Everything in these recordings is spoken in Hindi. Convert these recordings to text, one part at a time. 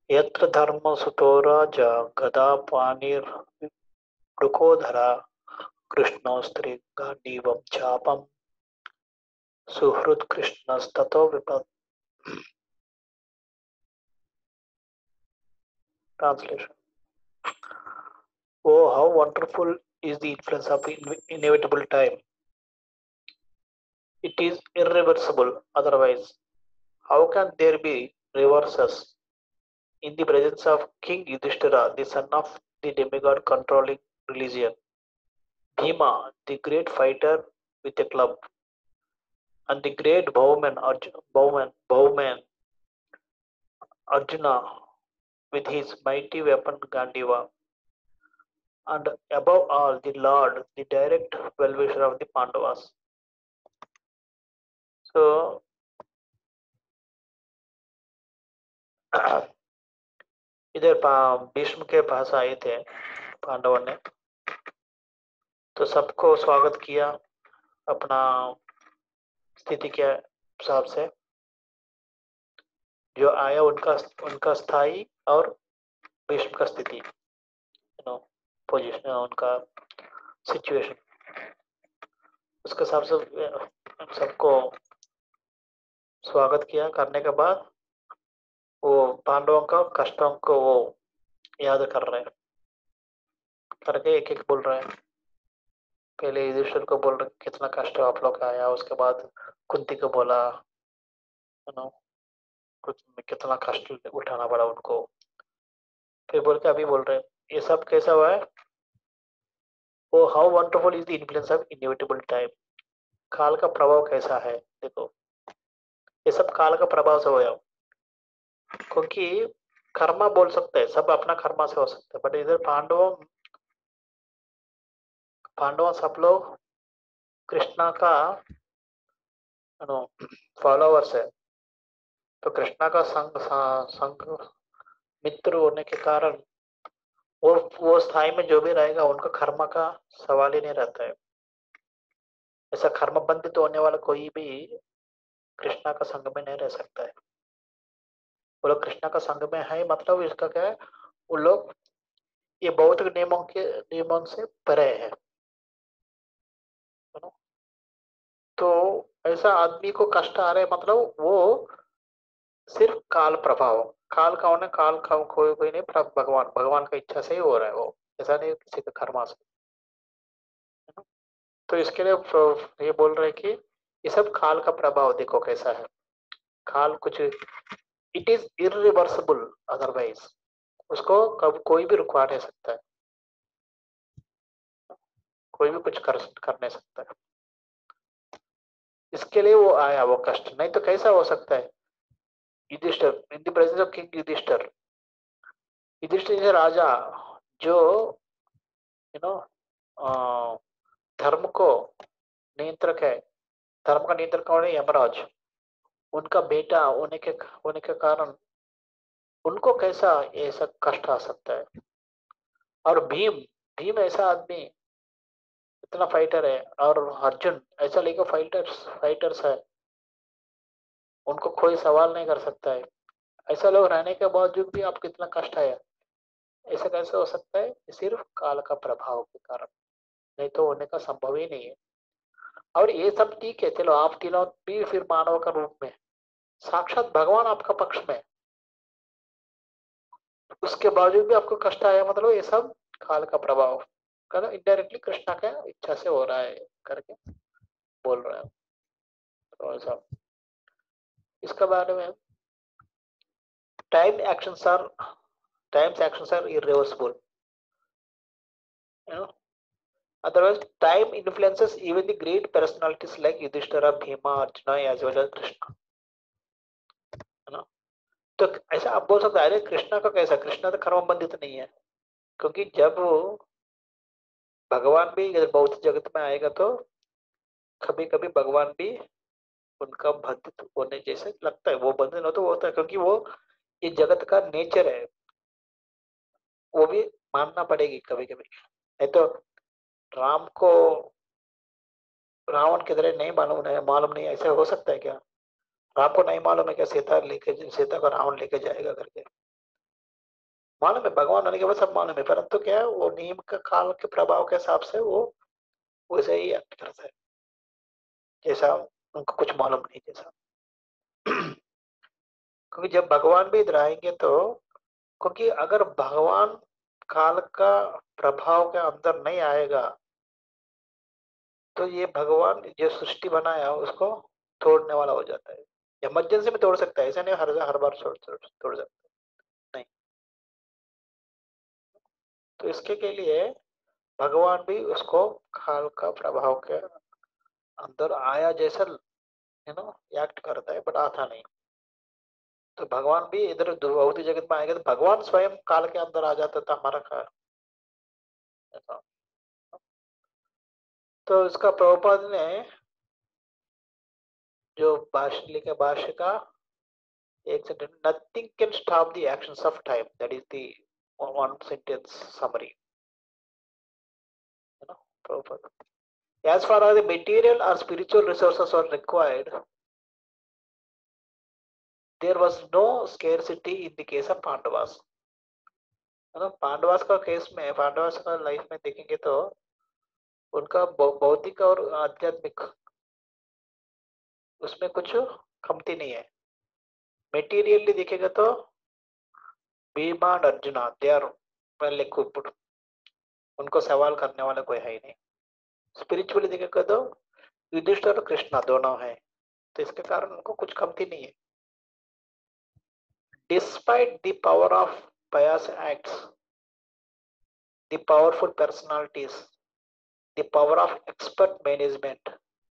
यत्र धर्मसुतो राजा गदा पाणिर्वृकोधरा कृष्णोऽस्त्रिगाण्डीवं चापं सुहृत्कृष्णस्ततो विपद। Translation. Oh, how wonderful is the influence of inevitable time. It is irreversible otherwise. How can there be reverses? In the presence of King Yudhishthira, the son of the demigod controlling religion, Bhima, the great fighter with a club, and the great bowman Arjuna with his mighty weapon Gandiva, and above all the Lord, the direct well-wisher of the Pandavas. So इधर भीष्म के पास आए थे पांडवों ने, तो सबको स्वागत किया अपना स्थिति के हिसाब से। जो आया उनका उनका स्थायी और भीष्म का स्थिति पोजीशन, उनका सिचुएशन, उसके हिसाब से सबको स्वागत किया। करने के बाद वो पांडवों का कष्टों को वो याद कर रहे हैं, करके एक एक बोल रहे हैं। पहले युधिष्ठिर को बोल रहे कितना कष्ट आप लोग का आया, उसके बाद कुंती को बोला कुछ कितना कष्ट उठाना पड़ा उनको, फिर बोल के अभी बोल रहे ये सब कैसा हुआ है। Oh how wonderful is the influence of inevitable time. काल का प्रभाव कैसा है, देखो ये सब काल का प्रभाव से हुआ, क्योंकि कर्मा बोल सकते हैं, सब अपना कर्मा से हो सकता है, बट इधर पांडव सब लोग कृष्णा का फॉलोवर्स है, तो कृष्णा का संग मित्र होने के कारण वो स्थाई में जो भी रहेगा उनका कर्म का सवाल ही नहीं रहता है। ऐसा कर्म बंधित होने वाला कोई भी कृष्णा का संग में नहीं रह सकता है। वो लोग कृष्णा का संग में है, मतलब इसका क्या है, वो लोग ये भौतिक नियमों से परे है। तो ऐसा आदमी को कष्ट आ रहे, मतलब वो सिर्फ काल प्रभाव, काल का होने, काल का कोई नहीं, भगवान का इच्छा से ही हो रहा है वो, ऐसा नहीं किसी का कर्मा से। तो इसके लिए ये बोल रहे हैं कि ये सब काल का प्रभाव देखो कैसा है। काल कुछ इट इज इरिवर्सिबल अदरवाइज, उसको कब कोई भी रुकवा नहीं सकता है, कोई भी कुछ कर नहीं सकता है। इसके लिए वो आया वो कष्ट, नहीं तो कैसा हो सकता है। Yudhishthira in the presence of king Yudhishthira, Yudhishthira राजा जो यू नो धर्म को नियंत्रक है, धर्म का नियंत्रक कौन है, यमराज, उनका बेटा होने के कारण उनको कैसा ऐसा कष्ट आ सकता है। और भीम भीम ऐसा आदमी इतना फाइटर है, और अर्जुन ऐसा लेकर फाइटर्स है, उनको कोई सवाल नहीं कर सकता है। ऐसा लोग रहने के बावजूद भी आप कितना कष्ट आया, ऐसा कैसे हो सकता है, सिर्फ काल का प्रभाव के कारण, नहीं तो होने का संभव ही नहीं है। और ये सब ठीक है, चलो आप तीनों भी फिर मानव का रूप में, साक्षात भगवान आपका पक्ष में, उसके बावजूद भी आपको कष्ट आया, मतलब ये सब काल का प्रभाव कर इनडायरेक्टली कृष्णा का इच्छा से हो रहा है करके बोल रहा है। तो ऐसा इसके बारे में time actions are times actions are irreversible, you know. Otherwise, time influences even the great personalities like Yudhishthira, Bhima, Arjuna as well as Krishna, है ना। तो ऐसा आप बोल सकते हैं, अरे कृष्णा का कैसा, कृष्णा तो कर्म बंधित नहीं है, क्योंकि जब भगवान भी अगर भौतिक जगत में आएगा तो कभी कभी भगवान भी उनका बंधित होने जैसे लगता है, वो बंधन हो तो वो होता है, क्योंकि वो ये जगत का नेचर है, वो भी मानना पड़ेगी कभी कभी। नहीं तो राम को रावण किधर है नहीं मालूम, नहीं मालूम, नहीं ऐसे हो सकता है क्या? राम को नहीं मालूम है क्या सीता को रावण लेके जाएगा करके? मालूम है, भगवान होने के बाद सब मालूम है, परंतु क्या है, वो नीम का काल के प्रभाव के हिसाब से वो वैसे ही एक्ट करता है, जैसा उनको कुछ मालूम नहीं जैसा। क्योंकि जब भगवान भी इधर आएंगे तो, क्योंकि अगर भगवान काल का प्रभाव के अंदर नहीं आएगा तो ये भगवान जो सृष्टि बनाया उसको तोड़ने वाला हो जाता है। इमरजेंसी में तोड़ सकता है, ऐसा नहीं हर हर बार तोड़ सकता नहीं। तो इसके के लिए भगवान भी उसको काल का प्रभाव के अंदर आया जैसा एक्ट करता है, बट आता नहीं। तो भगवान भी इधर भौतिक जगत में आएगा तो भगवान स्वयं काल के अंदर आ जाता था हमारा काल ऐसा। तो इसका प्रभुपाद ने जो भाष्य लिखे, भाष्य का एक sentence, nothing can stop the actions of time, that is the one sentence summary, Prabhupada. As far as the material or spiritual resources are required, there was no scarcity in the case of Pandavas. Pandavas का केस में, पांडवास का लाइफ में देखेंगे तो उनका भौतिक और आध्यात्मिक उसमें कुछ कमती नहीं है। मेटीरियली देखेगा तो भीमा और Arjuna they are well equipped, उनको सवाल करने वाला कोई है ही नहीं। स्पिरिचुअली देखेगा तो युधिष्ठिर और कृष्णा दोनों है, तो इसके कारण उनको कुछ कमती नहीं है। Despite the power of pious acts, the powerful personalities, the power of expert management,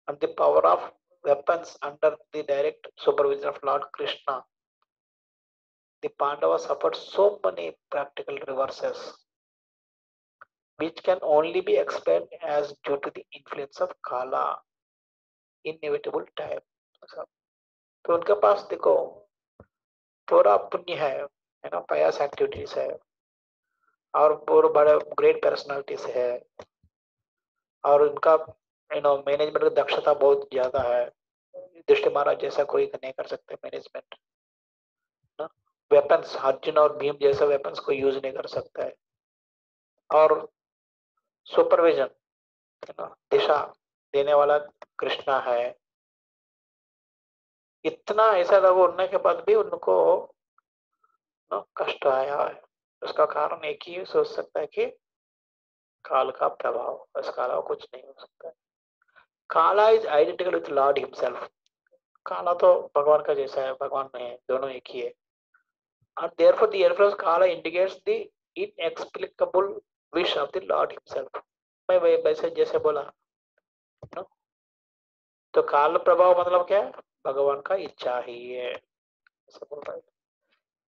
and the power of weapons under the direct supervision of Lord Krishna, the Pandavas suffered so many practical reverses, which can only be explained as due to the influence of Kala, inevitable time। तो उनके पास देखो थोड़ा पुण्य है ना, पयास एक्टिविटीज है, और बहुत बड़े ग्रेट पर्सनालिटीज है, और उनका मैनेजमेंट की दक्षता बहुत ज्यादा है। युधिष्ठिर महाराज जैसा कोई नहीं कर सकते मैनेजमेंट ना। वेपन्स अर्जुन और भीम जैसे वेपन्स को यूज नहीं कर सकता है, और सुपरविजन दिशा देने वाला कृष्णा है। इतना ऐसा लोग होने के बाद भी उनको कष्ट आया है, उसका कारण एक ही सोच सकता है कि काल का प्रभाव, इसका अलावा कुछ नहीं हो सकता है। काला is identical with Lord himself, काला तो भगवान का जैसा है, भगवान में है, दोनों एक ही है। And therefore the influence Kala indicates the inexplicable wish of the Lord himself। मैं वैसे जैसे बोला ना, तो काल प्रभाव मतलब क्या है, भगवान का इच्छा ही है, ऐसा बोल रहा है।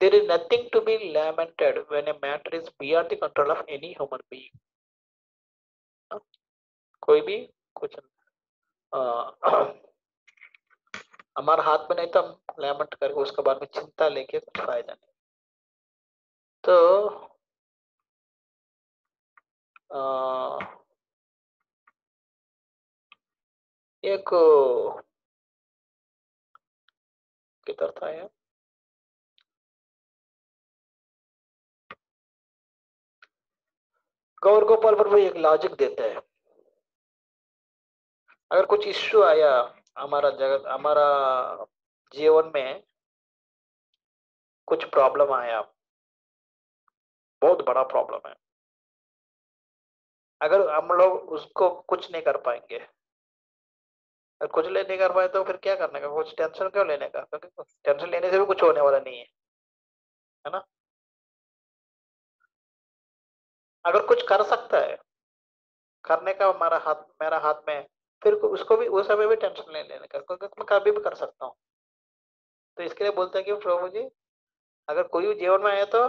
There is nothing to be lamented when a matter is beyond the control of any human being। कोई भी कुछ हमारे हाथ में नहीं तो हम लैमेंट करके उसके बारे में चिंता लेके कुछ फायदा नहीं। तो एक किधर था ये, गौर गोपाल पर वो एक लॉजिक देता है। अगर कुछ इश्यू आया हमारा जगत, हमारा जीवन में कुछ प्रॉब्लम आया, बहुत बड़ा प्रॉब्लम है, अगर हम लोग उसको कुछ नहीं कर पाएंगे, अगर कुछ नहीं कर पाए तो फिर क्या करने का, कुछ टेंशन क्यों लेने का, क्योंकि टेंशन लेने से भी कुछ होने वाला नहीं है ना। अगर कुछ कर सकता है, करने का हमारा हाथ, मेरा हाथ में है, फिर उसको भी उस समय भी टेंशन नहीं लेने का, क्योंकि मैं कभी भी कर सकता हूँ। तो इसके लिए बोलते हैं कि प्रभु जी अगर कोई भी जीवन में आए तो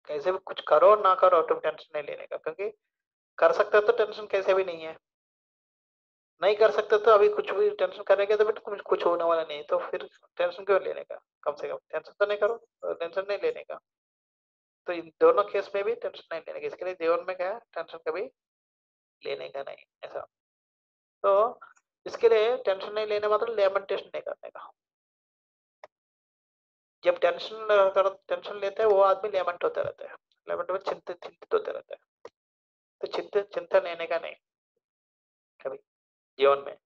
कैसे भी कुछ करो ना करो, तुम टेंशन नहीं लेने का, क्योंकि कर सकते हो तो टेंशन कैसे भी नहीं है, नहीं कर सकते तो अभी कुछ भी टेंशन करेंगे तो फिर कुछ होने वाला नहीं, तो फिर टेंशन क्यों लेने का, कम से कम टेंशन तो नहीं करो, तो टेंशन नहीं लेने का। तो इन दोनों केस में भी टेंशन नहीं लेने का, इसके लिए जीवन में क्या है, टेंशन कभी लेने का नहीं ऐसा। तो इसके लिए टेंशन नहीं लेने मतलब लेमेंटेशन नहीं करने का। जब टेंशन लेते हैं वो आदमी लेमेंट होते रहता है, लेमेंट में चिंतित चिंतित होते रहता है। तो चिंता लेने का नहीं कभी जीवन में।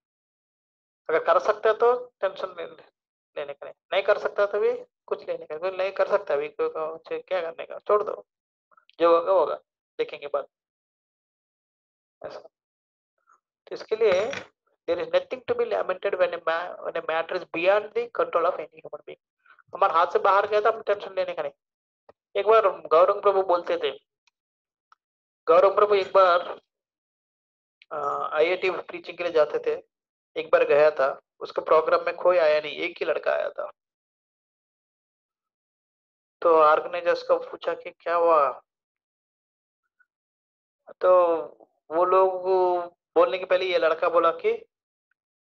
अगर कर सकते हैं तो टेंशन लेने का नहीं, नहीं कर सकता तो भी कुछ लेने का, कोई नहीं कर सकता अभी क्या करने का, छोड़ दो, जो होगा होगा, देखेंगे बाद, ऐसा। तो इसके लिए there is nothing to be lamented when a matter is beyond the control of any human being। हमारे हाथ से बाहर गया था, हम टेंशन लेने का नहीं। एक बार गौरव प्रभु बोलते थे, गौरव प्रभु एक बार आईआईटी टीचिंग के लिए जाते थे। एक बार गया था, उसके प्रोग्राम में कोई आया नहीं, एक ही लड़का आया था। तो ऑर्गेनाइजर्स को पूछा कि क्या हुआ, तो वो लोग बोलने के पहले ये लड़का बोला कि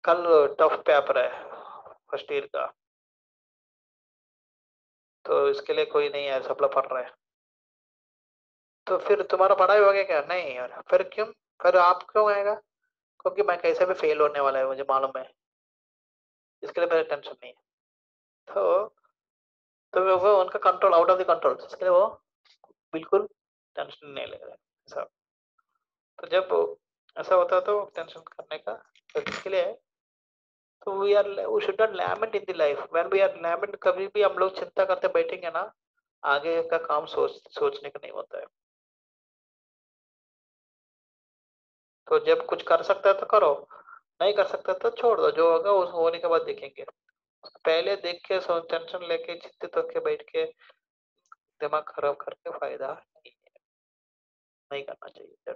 कल टफ पेपर है फर्स्ट ईयर का, तो इसके लिए कोई नहीं है, सब लोग पढ़ रहे हैं। तो फिर तुम्हारा पढ़ाई हो गया क्या? नहीं यार। फिर क्यों? फिर आप क्यों आएगा? क्योंकि मैं कैसे भी फेल होने वाला है, मुझे मालूम है, इसके लिए मेरा टेंशन नहीं है। तो वो उनका control out of the control, इसके लिए वो बिल्कुल टेंशन नहीं ले रहे ऐसा। तो जब ऐसा होता है तो टेंशन करने का, तो इसके लिए तो we should not lament in the life. When we are lament, कभी भी हम लोग चिंता करते बैठेंगे ना, आगे का काम सोचने का नहीं होता है। तो जब कुछ कर सकता है तो करो, नहीं कर सकता तो छोड़ दो, जो होगा उस होने के बाद देखेंगे। पहले देख के टेंशन लेके चिंतित होके बैठ के दिमाग खराब करके फायदा नहीं है, नहीं करना चाहिए।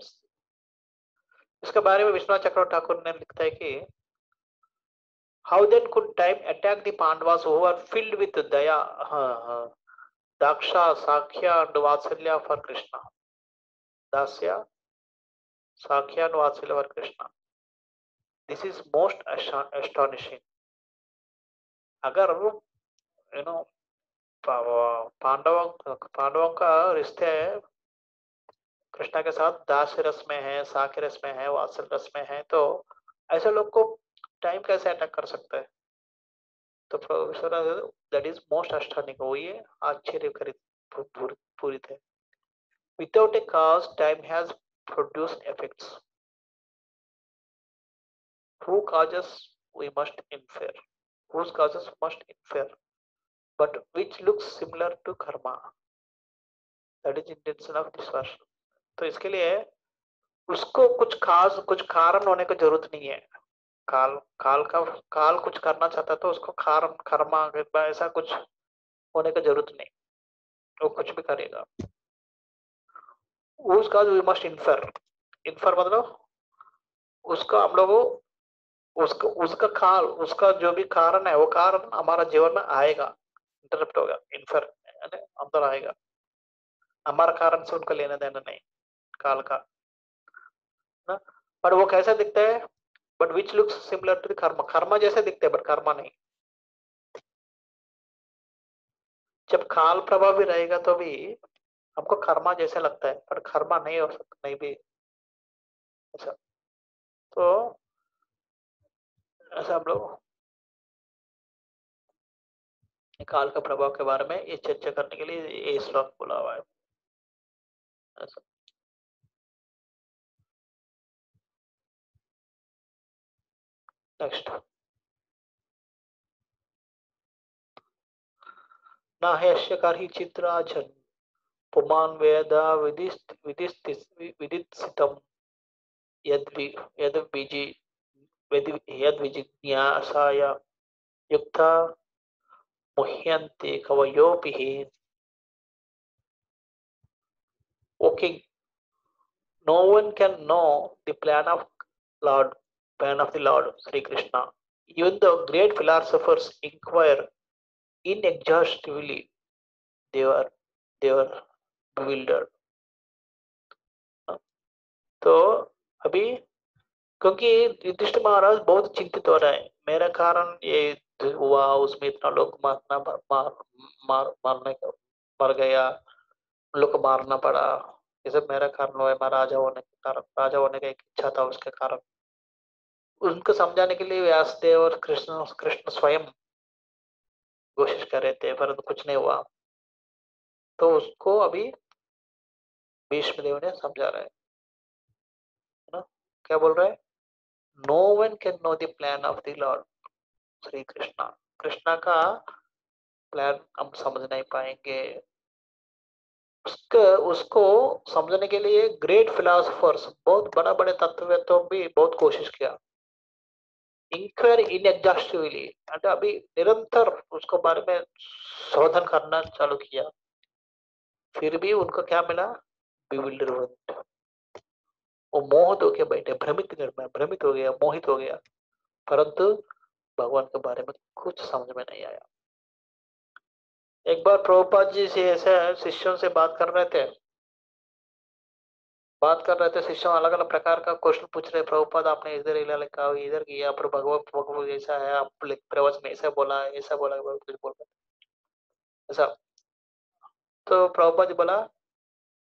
इसके बारे में विश्वनाथ चक्रवर्ती ठाकुर ने लिखता है कि how then could time attack the Pandavas who were filled with daya, dasya sakhya and vatsalya for Krishna, dasya sakhya and vatsalya for Krishna. This is most astonishing। अगर यू नो पांडवों का रिश्ते कृष्णा के साथ दास रस में है, साख्य रस में है, वात्सल रस में है, तो ऐसे लोग को टाइम कैसे अटैक कर सकता है? तो दैट इज मोस्ट अस्टनिंग, वो ये आश्चर्य पूरी थे। Without A cause time has produced effects who causes we must infer, whose causes must infer, but which looks similar to karma, that is intention of this verse। तो इसके लिए उसको कुछ खास कुछ कारण होने की जरूरत नहीं है। काल काल कुछ करना चाहता है तो उसको कारण कर्मा ऐसा कुछ होने की जरूरत नहीं, वो कुछ भी करेगा। उसका वी मस्ट इन्फर, इन्फर मतलब उसका हम लोग उसका उसका काल, उसका जो भी कारण है वो कारण हमारा जीवन में आएगा, इंटरप्ट होगा, इन्फर अंदर आएगा। हमारा कारण से उनका लेना देना नहीं काल का ना। पर वो कैसा दिखता है? But which looks similar to karma, कर्मा जैसे दिखते हैं बट कर्मा नहीं। जब काल प्रभाव भी रहेगा तो भी हमको कर्मा जैसे लगता है, पर कर्मा नहीं हो सकता, नहीं भी ऐसा। तो ऐसा हम लोग काल का प्रभाव के बारे में ये चर्चा करने के लिए ये श्लोक बोला हुआ है ऐसा। नेक्स्ट, न ह्यस्य कर्हि चित्राजन् पुमान् वेद विदित्सितं यद्वि यद्विजि यद्विजिज्ञासाय युक्ता मुह्यन्ते कवयोऽपि हि। O king, no one can know the plan of the Lord Sri Krishna. Even the great philosophers inquire inexhaustively, they were they were bewildered। तो अभी क्योंकि युधिष्ठिर महाराज बहुत चिंतित हो रहे हैं, मेरा कारण ये हुआ, उसमें इतना लोग मारने का मर गया, उन लोग को मारना पड़ा, ये सब मेरा कारण हुआ है। मैं राजा होने के कारण, राजा होने का एक इच्छा था उसके कारण, उनको समझाने के लिए व्यासदेव और कृष्ण कृष्ण स्वयं कोशिश कर रहे थे, परंतु कुछ नहीं हुआ। तो उसको अभी भीष्म देव ने समझा रहा है ना। क्या बोल रहा है? No one can know the plan of the lord Shri Krishna. Krishna का प्लान हम समझ नहीं पाएंगे। उसको उसको समझने के लिए ग्रेट फिलोसफर्स, बहुत बड़ा बड़े तत्ववेत्ताओं भी बहुत कोशिश किया। इंक्वायरी इनएग्जॉस्टिवली, అంటే अभी निरंतर उसको बारे में शोधन करना चालू किया, फिर भी उनको क्या मिला? bewilderment। वो मोहित होके बैठे, भ्रमित हो गया, मोहित हो गया, परंतु भगवान के बारे में कुछ समझ में नहीं आया। एक बार प्रभुपाद जी से ऐसे शिष्यों से बात कर रहे थे शिष्यों, अलग अलग प्रकार का क्वेश्चन पूछ रहे। प्रभुपाद आपने इधर लिखा, इधर किया, पर भगवत भगवत ऐसा है, आप प्रवचन में ऐसा बोला, ऐसा बोला, कुछ बोल रहे ऐसा। तो प्रभुपाद जी बोला,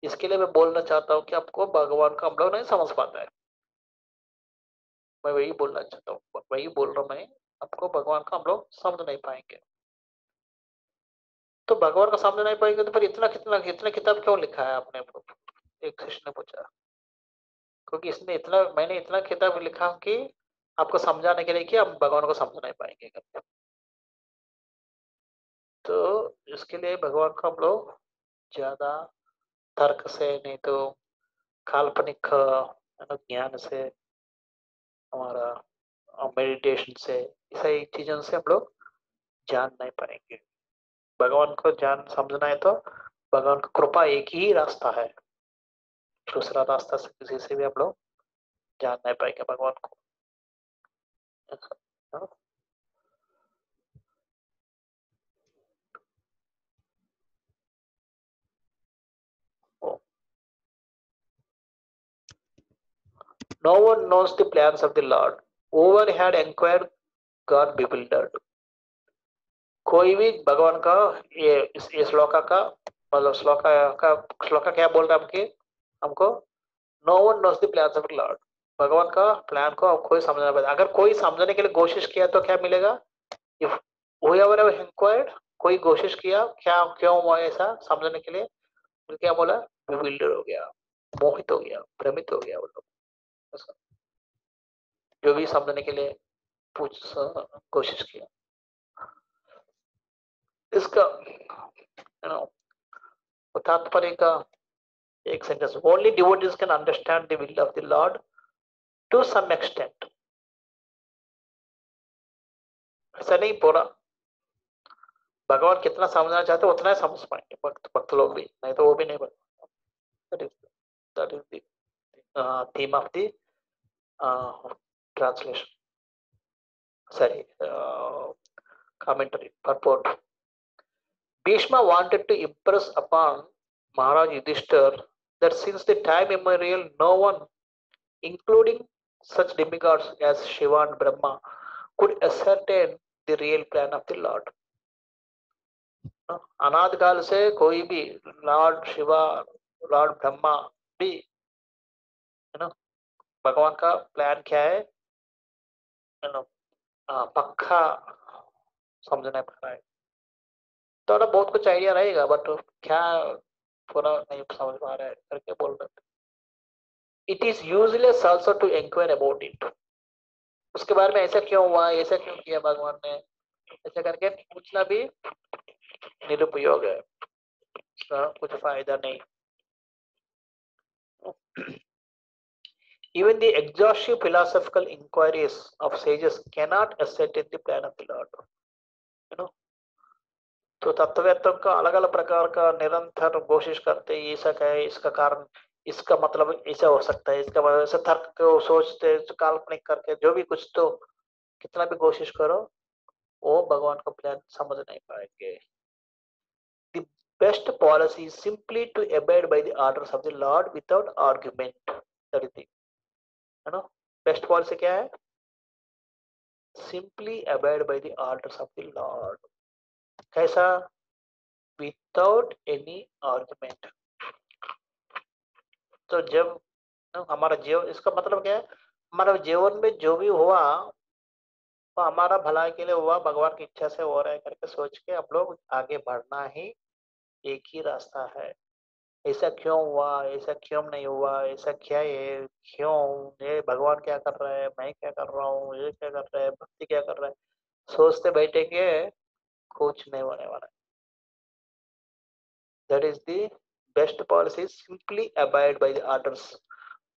इसके लिए मैं बोलना चाहता हूँ कि आपको भगवान का हम लोग नहीं समझ पाता है। मैं वही बोलना चाहता हूँ, वही बोल रहा हूँ मैं, आपको भगवान का हम लोग समझ नहीं पाएंगे। तो भगवान का समझ नहीं पाएंगे तो फिर इतना कितना इतना किताब क्यों लिखा है आपने? एक शिष्य ने पूछा। क्योंकि इसने इतना, मैंने इतना किताब लिखा कि आपको समझाने के लिए कि हम भगवान को समझ नहीं पाएंगे कभी। तो इसके लिए भगवान को हम लोग ज्यादा तर्क से नहीं तो काल्पनिक ज्ञान से, हमारा मेडिटेशन से, ऐसी चीजों से हम लोग जान नहीं पाएंगे। भगवान को जान समझना है तो भगवान की कृपा एक ही रास्ता है, दूसरा रास्ता से किसी से भी हम लोग जान नहीं पाएंगे भगवान को। No one knows the plans of the Lord. Whoever had inquired got bewildered. कोई भी भगवान का ये श्लोका का मतलब श्लोका क्या बोल रहा है हमके हमको? No one knows the plans of lord. भगवान का प्लान को कोई समझना पड़ेगा। अगर कोई समझने के लिए कोशिश किया तो क्या मिलेगा? इफ whoever inquired, कोई कोशिश किया, क्या क्यों हुआ ऐसा समझने के लिए, तो क्या बोला? bewildered हो गया, मोहित हो गया, भ्रमित हो गया वो लोग। ऐसा। जो भी समझने के लिए कोशिश किया। इसका तात्पर्य का एक sentence, only devotees can understand the will of the lord to some extent. ऐसा नहीं पूरा, भगवान कितना समझना चाहते उतना ही समझ पाएंगे भक्त लोग भी, नहीं तो वो भी नहीं बन। That is the theme of the translation, sorry, commentary purport. Bhishma wanted to impress upon Maharaj Yudhishthir that since the time immemorial, no one, including such demigods as Shiva and Brahma, could ascertain the real plan of the Lord. अनाद काल से कोई भी लॉर्ड शिवा, लॉर्ड ब्रह्मा भी, है ना, भगवान का प्लान क्या है ना, पक्का समझना पड़ रहा है। थोड़ा बहुत कुछ आइडिया रहेगा, बट क्या पूरा नहीं समझ पा रहा है करके बोल रहे थे। It is useless also to inquire about it. उसके बारे में ऐसा क्यों हुआ, ऐसा क्यों किया भगवान ने, ऐसा करके पूछना भी निरुपयोग है, उसका कुछ फायदा नहीं। Even the exhaustive philosophical inquiries of sages cannot ascertain the plan of the Lord. You know, तो तत्ववेत्ताओं का अलग अलग प्रकार का निरंतर कोशिश करते हैं, ऐसा क्या है, इसका कारण, इसका मतलब ऐसा हो सकता है, इसका मतलब ऐसा तर्क को सोचते, काल्पनिक करके जो भी कुछ, तो कितना भी कोशिश करो वो भगवान का प्लान समझ नहीं पाएंगे। The best policy is simply to abide by the orders of the Lord without argument. That is the, है ना, बेस्ट पॉलिसी क्या है? Simply abide by the orders of the Lord. कैसा? Without any argument. तो जब हमारा जीवन, इसका मतलब क्या है? हमारे जीवन में जो भी हुआ वो हमारा भलाई के लिए हुआ, भगवान की इच्छा से हो रहा है करके सोच के हम लोग आगे बढ़ना ही एक ही रास्ता है। ऐसा क्यों हुआ, ऐसा क्यों नहीं हुआ, ऐसा क्या है, क्यों, ये भगवान क्या कर रहा है, मैं क्या कर रहा हूँ, ये क्या कर रहा है, भक्ति क्या कर रहा है, सोचते बैठेंगे कुछ नहीं होने वाला। That is the best policy, simply abide by the orders.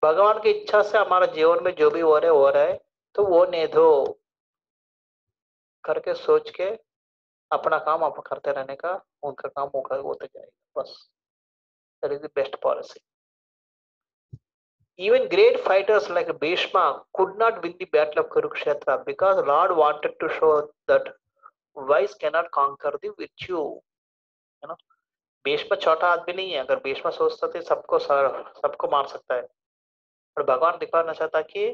भगवान की इच्छा से हमारा जीवन में जो भी हो रहा है तो वो नहीं दो करके सोच के अपना काम आप करते रहने का, उनका काम होते जाएगा बस। That is the best policy. Even great fighters like Bhishma could not win the battle of Kurukshetra because Lord wanted to show that vice cannot conquer the virtue. है ना? भीष्म छोटा आदमी नहीं है, अगर भीष्म सोचता थे सबको मार सकता है, पर भगवान दिखाना चाहता कि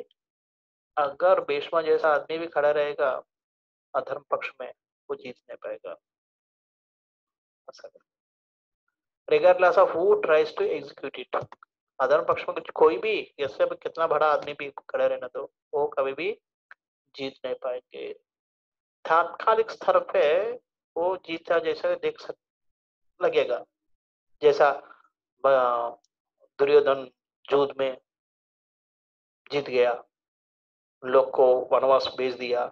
अगर भीष्म जैसा आदमी भी खड़ा रहेगा अधर्म पक्ष में, वो जीत नहीं पाएगा। Regardless of who tries to execute it. अधर्म पक्ष में कुछ कोई भी, जैसे कितना बड़ा आदमी भी खड़ा रहना दो, वो कभी भी जीत नहीं पाएंगे। तात्कालिक स्तर पे वो जीता जैसा लगेगा, जैसा दुर्योधन युद्ध में जीत गया, लोग को वनवास भेज दिया,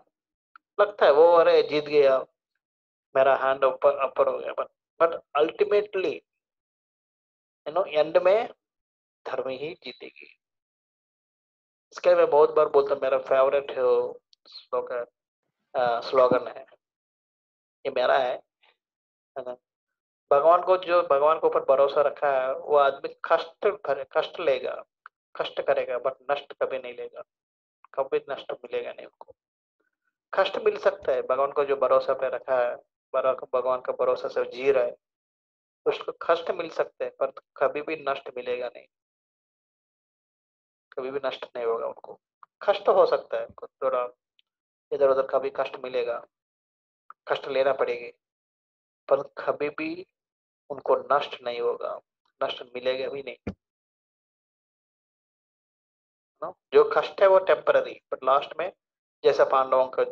लगता है वो अरे जीत गया, मेरा हैंड ऊपर अपर हो गया, बट अल्टीमेटली एंड में धर्म ही जीतेगी। इसके मैं बहुत बार बोलता हूँ, मेरा फेवरेट स्लोगन स्लोगन है, ये मेरा है ना? भगवान को ऊपर भरोसा रखा है वो आदमी कष्ट लेगा, कष्ट करेगा, बट नष्ट कभी नहीं लेगा, कभी नष्ट मिलेगा नहीं उनको। कष्ट मिल सकता है, भगवान को जो भरोसा पे रखा है, भगवान का भरोसा से जी रहा है, उसको कष्ट मिल सकते हैं, पर कभी भी नष्ट मिलेगा नहीं, कभी भी नष्ट नहीं होगा उनको। कष्ट हो सकता है थोड़ा, इधर उधर कभी कष्ट मिलेगा, कष्ट लेना पड़ेगी, पर कभी भी उनको नष्ट नहीं होगा, नष्ट मिलेगा भी नहीं। जो कष्ट है वो टेम्पररी, बट लास्ट में जैसा पांडवों का,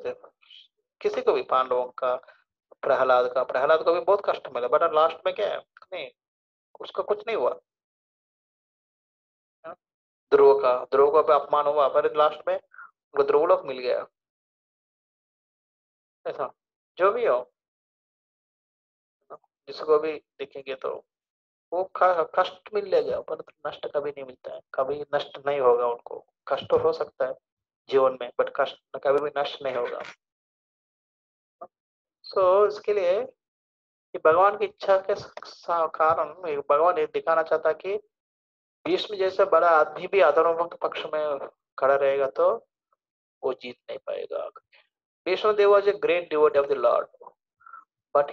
किसी को भी, पांडवों का, प्रहलाद को भी बहुत कष्ट मिला, बट लास्ट में क्या है, नहीं, उसका कुछ नहीं हुआ। हाँ? ध्रुव को भी अपमान हुआ, पर लास्ट में उनको ध्रुवलोक मिल गया। ऐसा जो भी हो, जिसको भी देखेंगे तो वो कष्ट मिल लेगा, पर नष्ट कभी नहीं मिलता है, कभी नष्ट नहीं होगा उनको। कष्ट हो सकता है जीवन में, बट कष्ट कभी भी नष्ट नहीं होगा। सो इसके लिए कि भगवान की इच्छा के कारण भगवान ये दिखाना चाहता कि भीष्म जैसे बड़ा आदमी भी अधर्म के पक्ष में खड़ा रहेगा तो वो जीत नहीं पाएगा। भीष्म देव was a great devotee of the Lord, but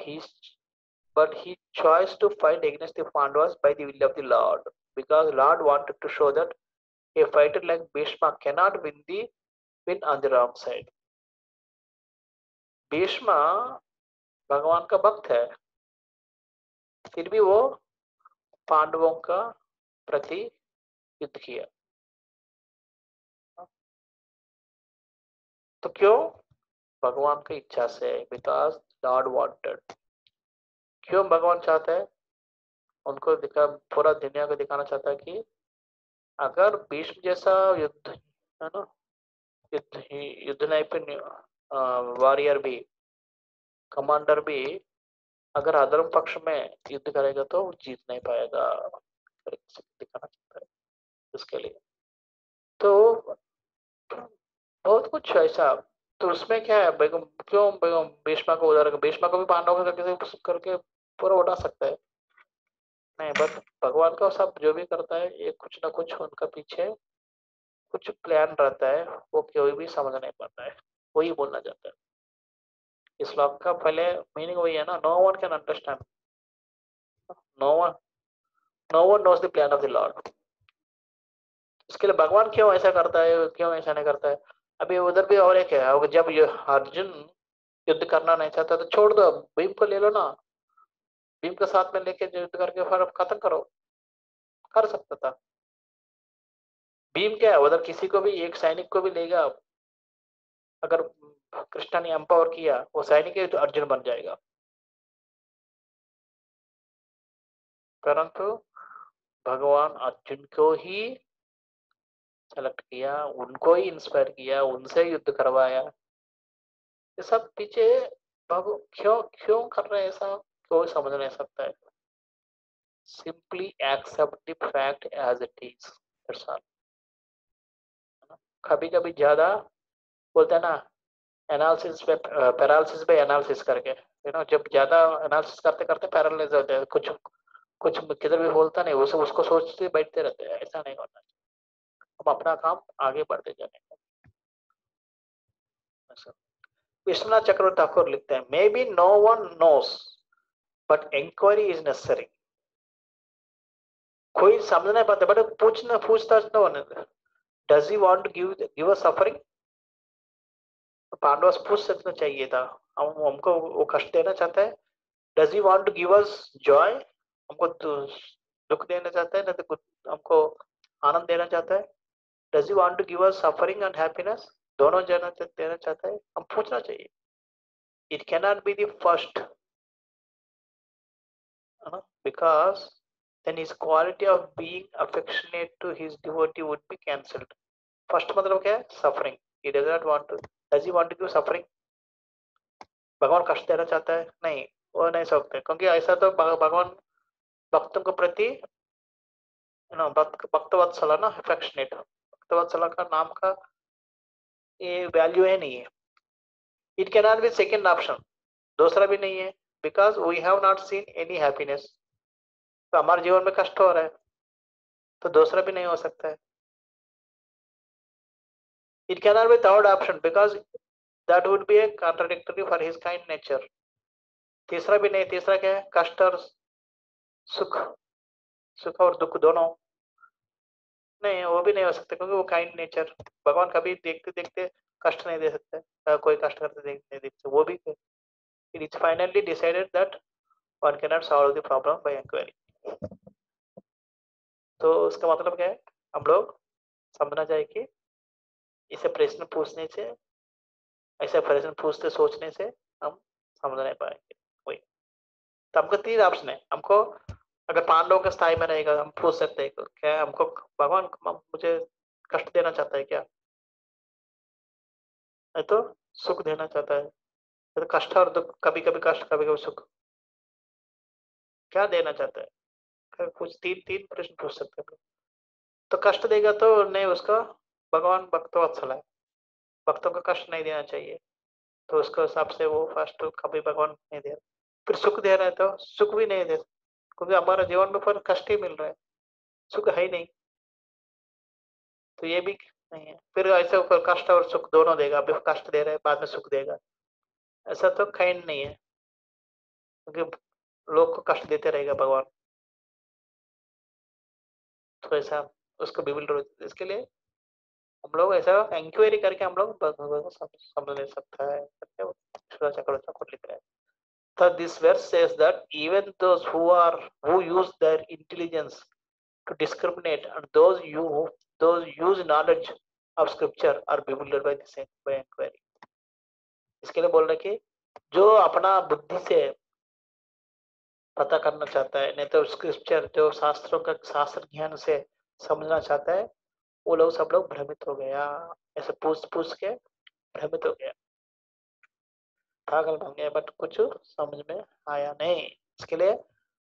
he chose to fight against the Pandavas by the will of the Lord, because Lord wanted to show that a fighter like Bhishma cannot win on the wrong side. Bhishma भगवान का भक्त है, फिर भी वो पांडवों का प्रति युद्ध किया। तो क्यों? भगवान की इच्छा से, बिकॉज लॉर्ड वांटेड। क्यों भगवान चाहते हैं? उनको पूरा दुनिया को दिखाना चाहता है कि अगर भीष्म जैसा युद्ध, है ना, युद्ध नैपुण्य वॉरियर भी, कमांडर भी अगर अधर्म पक्ष में युद्ध करेगा तो जीत नहीं पाएगा, दिखाना चाहता है। इसके लिए तो बहुत कुछ ऐसा, तो उसमें क्या है, क्यों भीष्मा को उधर, भीष्मा को भी पांडवों का किसी करके पूरा उठा सकता है नहीं, बट भगवान का सब जो भी करता है ये कुछ ना कुछ उनका पीछे कुछ प्लान रहता है, वो कोई भी समझ नहीं पाता है, वही बोलना चाहता है। इस श्लोक का पहले मीनिंग वही है ना, no one can understand, no one no one knows the plan of the lord. इसके लिए भगवान क्यों ऐसा करता है, क्यों ऐसा नहीं करता है। अभी उधर भी और एक है, जब ये अर्जुन युद्ध करना नहीं चाहता तो छोड़ दो, भीम को ले लो ना, भीम के साथ में लेके युद्ध करके फिर खत्म करो, कर सकता था। भीम क्या है, उधर किसी को भी, एक सैनिक को भी लेगा, अगर कृष्णा ने एम्पावर किया, वो सैनिक है तो अर्जुन बन जाएगा। परंतु भगवान अर्जुन को ही सेलेक्ट किया, उनको ही इंस्पायर किया, उनसे युद्ध करवाया। ये सब पीछे क्यों क्यों कर रहे हैं ऐसा, कोई समझ नहीं सकता है। Simply accept the fact as it is, that's all. कभी कभी ज्यादा बोलते हैं ना, एनालिसिस पे पैरालिसिस पे एनालिसिस करके, जब ज्यादा एनालिसिस करते करते पैरालाइज होते हैं, कुछ कुछ किधर भी बोलता नहीं, उसको सोचते बैठते रहते हैं। ऐसा नहीं होना चाहिए, हम अपना काम आगे बढ़ते जाने का। विश्वनाथ चक्रवर्ती ठाकुर लिखते हैं, may be no one knows but inquiry is necessary. कोई समझ नहीं पाते, बट पूछताछ न होने। Does he want to give a suffering? Pandava पूछ सकना चाहिए था, हमको वो कष्ट देना चाहता है। Does he want to give us joy? हमको दुख देना चाहता है, नहीं तो हमको आनंद देना चाहता है। Does he want to give us suffering and happiness? दोनों देना चाहता है, हम पूछना चाहिए। It can not be the first, because then his quality of being affectionate to his devotee would be cancelled. First मतलब क्या है? Suffering. he does not want to, does he want to give suffering? भगवान कष्ट देना चाहता है? नहीं, वो नहीं सकते, क्योंकि ऐसा तो भगवान भक्तों के प्रति भक्तवत्सला ना, अफेक्शनेट, भक्तवत्सला का नाम का ये वैल्यू है नहीं है। It can not be second option, दूसरा भी नहीं है, because we have not seen any happiness. तो हमारे जीवन में कष्ट हो रहा है, तो दूसरा भी नहीं हो सकता है। It can not B third option, because that would be A contradictory for his kind nature. तीसरा भी नहीं, तीसरा क्या है? कष्ट और सुख, सुख और दुख दोनों नहीं, वो भी नहीं हो सकता, क्योंकि वो काइंड नेचर। भगवान कभी देखते देखते कष्ट नहीं दे सकते, कोई कष्ट करते नहीं देखते वो भी। It is finally decided that one can not solve the problem by inquiry. तो उसका मतलब क्या है? हम लोग समझना चाहिए कि इसे प्रश्न पूछने से, ऐसे प्रश्न पूछते सोचने से हम समझ नहीं पाएंगे। वही तो हमको तीन ऑप्शन है। हमको अगर पांडवों के स्थाई में रहेगा, हम पूछ सकते हैं क्या हमको भगवान मुझे कष्ट देना चाहता है क्या? नहीं तो सुख देना चाहता है। तो कष्ट और दुख, कभी कभी कष्ट, कभी कभी सुख, क्या देना चाहता है? कुछ तीन तीन प्रश्न पूछ सकते हैं। तो कष्ट देगा तो नहीं, उसका भगवान भक्त वत्सल है, भक्तों को कष्ट नहीं देना चाहिए, तो उसके हिसाब से वो फर्स्ट कभी भगवान नहीं दे रहा। फिर सुख दे रहा है तो सुख भी नहीं दे, क्योंकि हमारे जीवन में पर कष्ट ही मिल रहा है, सुख है ही नहीं, तो ये भी नहीं है। फिर ऐसे ऊपर कष्ट और सुख दोनों देगा, अभी कष्ट दे रहा है बाद में सुख देगा, ऐसा तो काइंड नहीं है, क्योंकि लोग को कष्ट देते रहेगा भगवान, तो ऐसा उसको बिल्कुल। इसके लिए हम लोग ऐसा इंक्वायरी करके हम लोग समझ ले सकता है। चक्रवर्ती लिख रहे हैं। So this verse says that even those who use their intelligence to discriminate and those use knowledge of scripture are bewildered by this by inquiry. इसके लिए बोल रहे कि जो अपना बुद्धि से पता करना चाहता है, नहीं तो स्क्रिप्चर जो शास्त्रों का शास्त्र ज्ञान से समझना चाहता है, वो लोग सब लोग भ्रमित हो गया, ऐसे पूछ पूछ के भ्रमित हो गया, पागल बन गया, बट कुछ समझ में आया नहीं। इसके लिए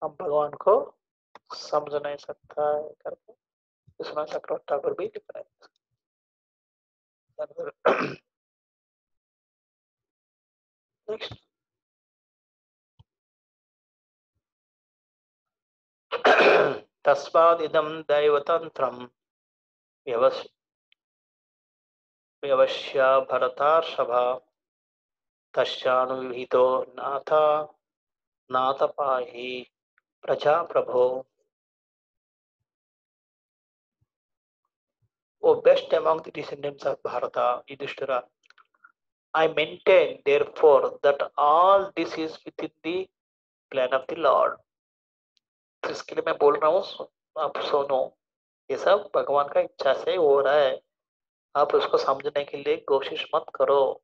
हम भगवान को समझ नहीं सकता है करके विश्वनाथ चक्रवर्ती ठाकुर भी लिख रहे हैं। नेक्स्ट, तस्मादिदं दैवतंत्रं व्यवस्य भरतार्षभा तस्यानुविहितो नाथ पाहि प्रजा प्रभो। O best among the descendants of Bharata, Yudhishthira, I maintain therefore that all this is within the plan of the Lord। तो इसके लिए मैं बोल रहा हूँ, आप सुनो। ये सब भगवान का इच्छा से हो रहा है। आप उसको समझने के लिए कोशिश मत करो।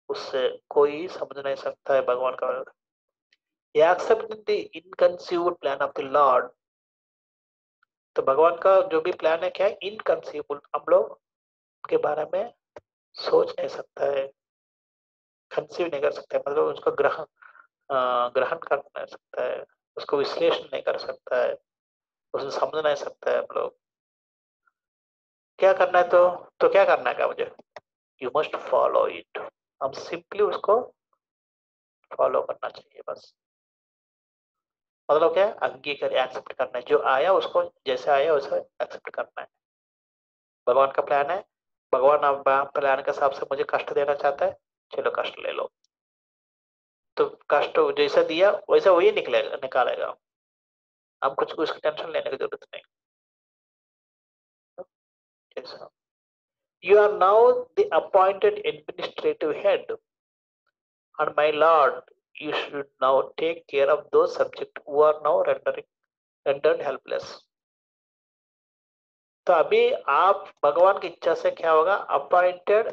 उससे कोई समझ नहीं सकता है भगवान का। Accept the inconceived plan of the Lord. तो भगवान का जो भी प्लान है क्या है, इनकंसीवेबल, हम लोग के बारे में सोच नहीं सकता है, कंसीव नहीं कर सकते, मतलब उसको ग्रहण कर नहीं सकता है, उसको विश्लेषण नहीं कर सकता है, उसे समझ नहीं सकता है हम लोग। क्या करना है तो क्या करना है क्या मुझे? You must follow it. हम सिंपली उसको फॉलो करना चाहिए बस। मतलब क्या है, अंगीकार एक्सेप्ट करना है, जो आया उसको जैसे आया वैसे एक्सेप्ट करना है। भगवान का प्लान है, भगवान अब प्लान के हिसाब से मुझे कष्ट देना चाहता है, चलो कष्ट ले लो। तो कष्ट जैसा दिया वैसा वही निकलेगा, निकालेगा। हम कुछ उसकी टेंशन लेने की जरूरत नहीं। जैसा you are now the appointed administrative head, and my lord, you should now take care of those subjects who are now rendered helpless. तो अभी आप भगवान की इच्छा से क्या होगा, अपॉइंटेड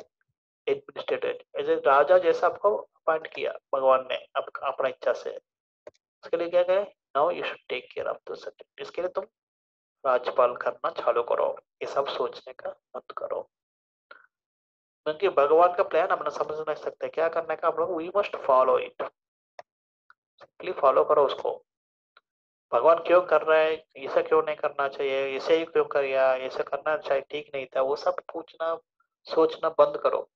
एडमिनिस्ट्रेटर, एज राजा जैसा आपको अपॉइंट किया भगवान ने अपना इच्छा से। इसके लिए क्या कहे, now you should take care of दो सब्जेक्ट। इसके लिए तुम राज्यपाल करना चालू करो, ये सब सोचने का बंद करो। क्योंकि भगवान का प्लान हम समझ नहीं सकते, क्या करने का हम लोग, we must follow it. Simply follow करो उसको। भगवान क्यों कर रहा है, ऐसा क्यों नहीं करना चाहिए, ऐसे ही क्यों कर, या ऐसा करना चाहिए ठीक नहीं था, वो सब पूछना सोचना बंद करो।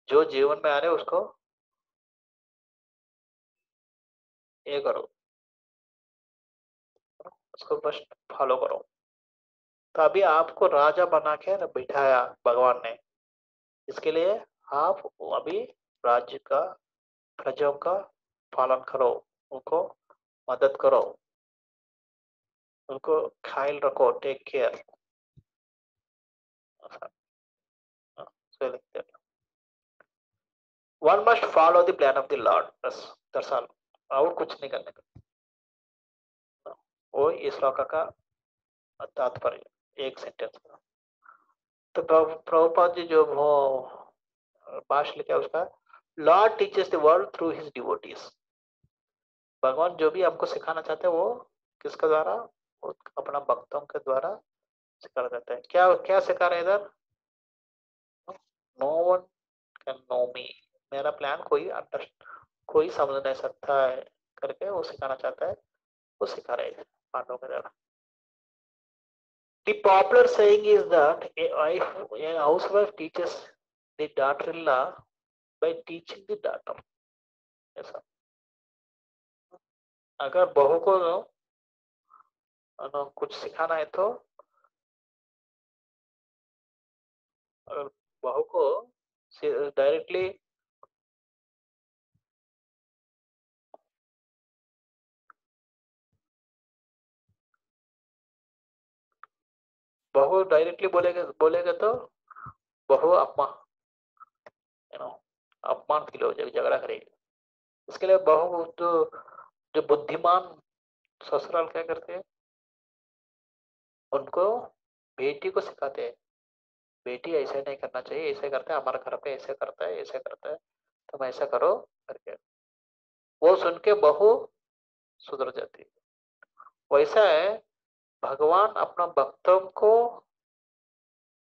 जो जीवन में आ रहे उसको ये करो, उसको बस फॉलो करो। तो अभी आपको राजा बना के बिठाया भगवान ने, इसके लिए आप अभी राज्य का, प्रजाओं का पालन करो, उनको मदद करो, उनको ख्याल रखो, take care. One must follow the plan of the lord, बस दरअसल और कुछ नहीं करने का। वो इस श्लोक का तात्पर्य, एक सेंटेंस का। तो प्रभुपाद जी जो वो भाष्य लिखा है उसका, Lord teaches the world through his devotees. भगवान जो भी हमको सिखाना चाहते हैं वो किसके द्वारा, वो अपना भक्तों के द्वारा सिखाना चाहते हैं। क्या क्या सिखा रहे हैं इधर, नो वन कैन नो मी, मेरा प्लान कोई समझ नहीं सकता है करके वो सिखाना चाहता है, वो सिखा रहे हैं पांडवों के द्वारा। The popular saying is that a housewife teaches the daughter-in-law by teaching the daughter. ऐसा, अगर बहू को कुछ सिखाना है तो, अगर बहू को डायरेक्टली, बहू डायरेक्टली बोलेगा बोलेगा तो बहू यू नो अपमान फील हो जाएगा, झगड़ा करेगी। इसके लिए बहू जो जो बुद्धिमान ससुराल क्या करते हैं, उनको बेटी को सिखाते हैं, बेटी ऐसे नहीं करना चाहिए, ऐसे करते हैं, हमारे घर पे ऐसे करता है, ऐसे करता है, तुम ऐसा करो करके। वो सुन के बहू सुधर जाती है। वैसा है, भगवान अपना भक्तों को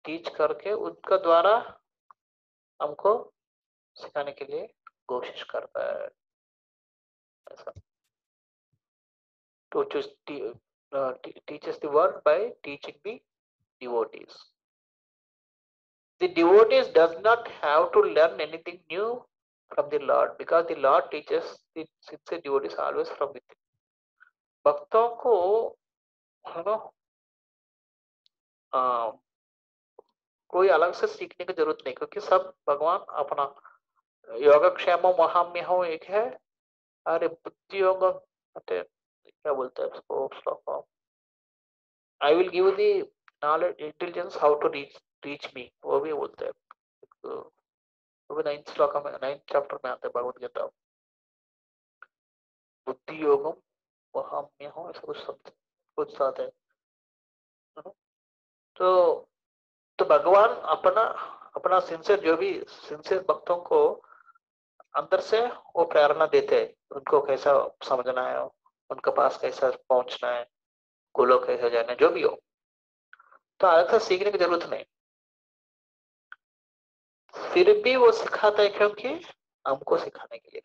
टीच करके उनका द्वारा हमको सिखाने के लिए कोशिश करता है। ऐसा, to choose teaches the word by teaching the devotees. The devotees does not have to learn anything new from the Lord, because the Lord teaches the sincere devotees always from within. भक्तों को है ना, कोई अलग से सीखने की जरूरत नहीं, क्योंकि सब भगवान अपना योगक्षेम महाम्य हो एक है। अरे बुद्धि योग, क्या बोलते हैं उसको श्लोक, I will give the knowledge intelligence how to reach me, वो भी बोलते हैं। तो वो भी 9th श्लोक में, 9th चैप्टर में आते हैं भगवत गीता। बुद्धि योगम वहाम्य हो, ऐसा कुछ शब्द कुछ साथ है। तो तो भगवान अपना अपना सिंसियर जो भी सिंसियर भक्तों को अंदर से वो प्रेरणा देते हैं, उनको कैसा समझना है, उनके पास कैसा पहुंचना है, गोलोक कैसे जाना है, जो भी हो। तो अलग से सीखने की जरूरत नहीं, फिर भी वो सिखाता है क्योंकि हमको सिखाने के लिए।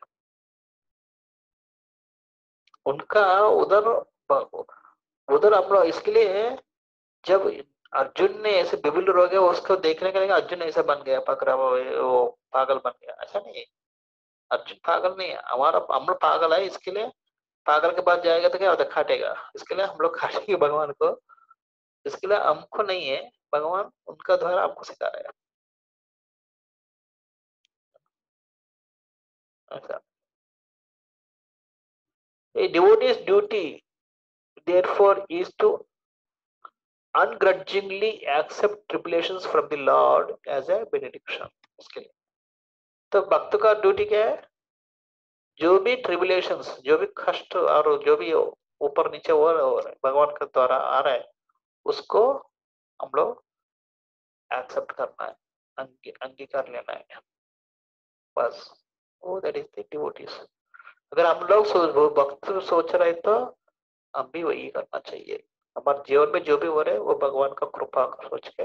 उनका उधर उधर हम लोग इसके लिए, जब अर्जुन ने ऐसे विभिन्न रोग है उसको देखने के लिए अर्जुन ऐसा बन गया, पकड़ा वो पागल बन गया, ऐसा नहीं है। अर्जुन पागल नहीं है, हमारा हम लोग पागल है इसके लिए। पागल के पास जाएगा तो क्या होता है, काटेगा, इसके लिए हम लोग काटेंगे भगवान को। इसके लिए हमको नहीं है, भगवान उनका द्वारा हमको सिखा रहा है ऐसा। A devotee's duty, therefore, is to ungrudgingly accept tribulations from the Lord as a benediction. इसके लिए तो भक्त का ड्यूटी क्या है, जो भी ट्रिबुलेशंस, जो भी कष्ट और जो भी ऊपर नीचे हो रहा है भगवान के द्वारा आ रहा है, उसको हम लोग एक्सेप्ट करना है, अंगीकार लेना है, बस। वो दैट इज द डिवोटीज। अगर हम लोग वो भक्त सोच रहे तो हम भी वही करना चाहिए। हमारे जीवन में जो भी हो रहे है वो भगवान का कृपा सोच के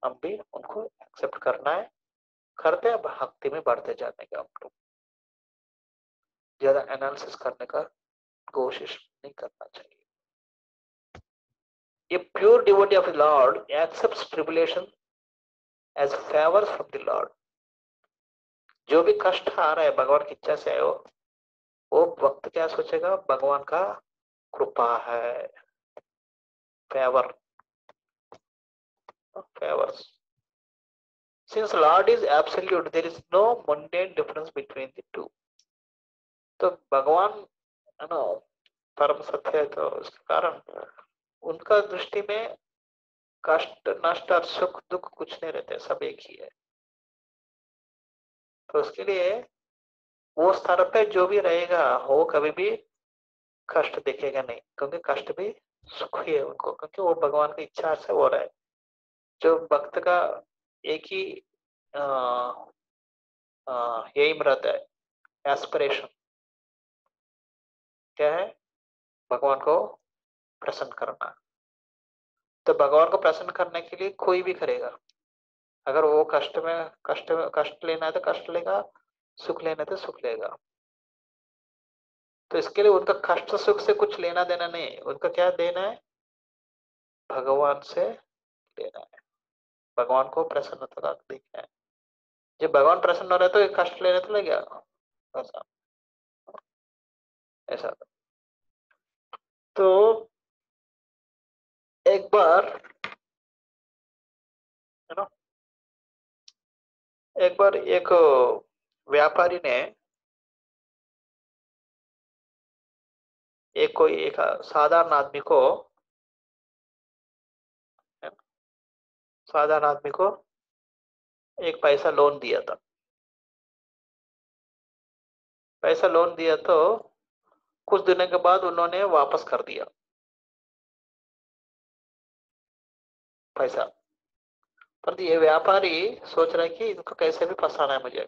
हम भी उनको एक्सेप्ट करना है, करते हैं, भक्ति में बढ़ते जाने का। हम लोग ज्यादा एनालिसिस करने का कोशिश नहीं करना चाहिए। A pure devotee of the Lord accepts tribulation as favors from the Lord. जो भी कष्ट आ रहा है भगवान की इच्छा से है, वो भक्त क्या सोचेगा, भगवान का कृपा है, favour, favours. Since Lord is absolute, there is no mundane difference between the two. तो भगवान है ना परम सत्य है, तो उसके कारण उनका दृष्टि में कष्ट नष्ट और सुख दुख कुछ नहीं रहते, सब एक ही है। तो उसके लिए वो स्तर पे जो भी रहेगा वो कभी भी कष्ट दिखेगा नहीं, क्योंकि कष्ट भी सुख ही है उनको, क्योंकि वो भगवान की इच्छा से हो रहा है। जो भक्त का एक ही एम रहता है, एस्पिरेशन क्या है, भगवान को प्रसन्न करना। तो भगवान को प्रसन्न करने के लिए कोई भी करेगा। अगर वो कष्ट लेना है तो कष्ट लेगा, सुख लेना है तो सुख लेगा। तो इसके लिए उनका कष्ट सुख से कुछ लेना देना नहीं, उनका क्या देना है, भगवान से लेना है, भगवान को प्रसन्नता देखना है। जब भगवान प्रसन्न हो रहे तो ये कष्ट लेने तो लगे, ऐसा ऐसा। तो एक बार है ना, एक बार एक व्यापारी ने एक साधारण आदमी को, साधारण आदमी को एक पैसा लोन दिया था। पैसा लोन दिया तो कुछ दिनों के बाद उन्होंने वापस कर दिया पैसा। पर ये व्यापारी सोच रहा है कि इनको कैसे भी फंसाना है मुझे,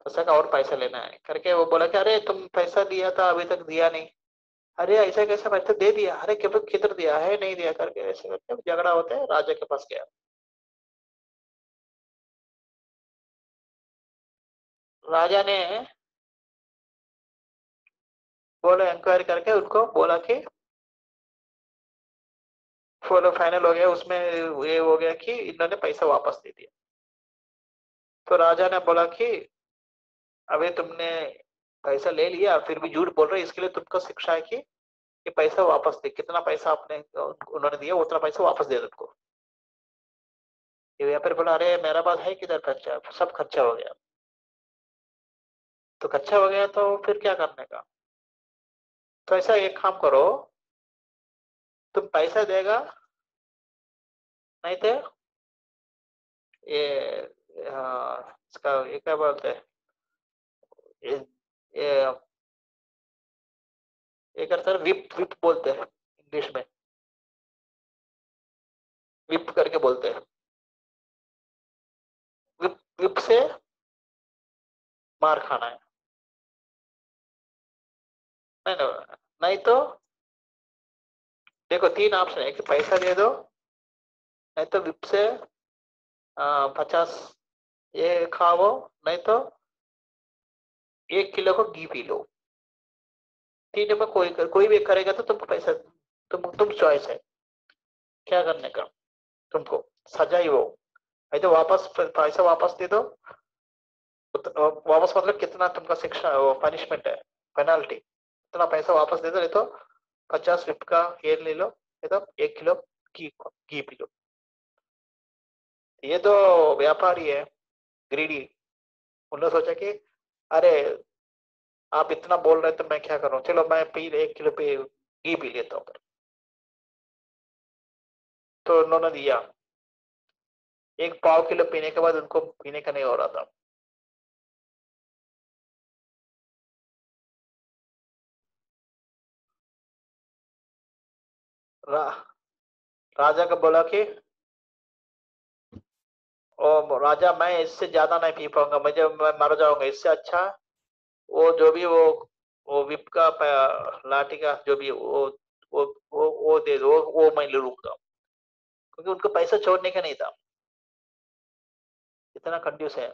फंसा का और पैसा लेना है करके वो बोला कि अरे तुम पैसा दिया था अभी तक दिया नहीं। अरे ऐसा कैसा, पैसा दे दिया, अरे किधर दिया है, नहीं दिया करके ऐसे करके झगड़ा होता है, राजा के पास गया। राजा ने बोला, इंक्वायरी करके उनको बोला कि फॉलो फाइनल हो गया, उसमें ये हो गया कि इन्होंने पैसा वापस दे दिया। तो राजा ने बोला कि अबे तुमने पैसा ले लिया फिर भी झूठ बोल रहे, इसके लिए तुमको शिक्षा है कि ये पैसा वापस दे, कितना पैसा आपने उन्होंने दिया उतना पैसा वापस दे दो उनको। ये व्यापारी बोला, अरे मेरा पास है किधर खर्चा, सब खर्चा हो गया। तो खर्चा हो गया तो फिर क्या करने का, तो ऐसा एक काम करो, तुम पैसा देगा, नहीं तो ये इसका ये क्या बोलते हैं, ये ये करते हैं विप विप बोलते हैं इंग्लिश में। विप करके बोलते हैं। विप विप से मार खाना है। नहीं नहीं, नहीं तो देखो तीन ऑप्शन है, एक तो पैसा दे दो, नहीं तो विप से 50 ये खाओ, नहीं तो 1 किलो को घी पी लो। तीनों में कोई भी करेगा तो तुमको पैसा, तुम चॉइस है क्या करने का। तुमको सजा ही वो, नहीं तो वापस पैसा वापस दे दो। वापस मतलब कितना तुमका शिक्षा पनिशमेंट है, पेनाल्टी, इतना पैसा वापस दे दो, नहीं तो 50 रुपये का केयर ले लो, नहीं तो 1 किलो घी घी पी लो। ये तो व्यापारी है, ग्रीडी। उन्होंने सोचा कि अरे आप इतना बोल रहे तो मैं क्या करूं, चलो मैं 1 किलो पे घी पी लेता हूँ। तो उन्होंने दिया, 1 पाव किलो पीने के बाद उनको पीने का नहीं हो रहा था। रा, राजा को बोला कि ओ राजा मैं इससे ज्यादा नहीं पी पाऊंगा, मैं मर जाऊंगा, इससे अच्छा वो जो भी वो विप का लाठी का जो भी वो दे दो, वो मैं ले लूंगा, क्योंकि उनको पैसा छोड़ने का नहीं था, इतना कंफ्यूज है।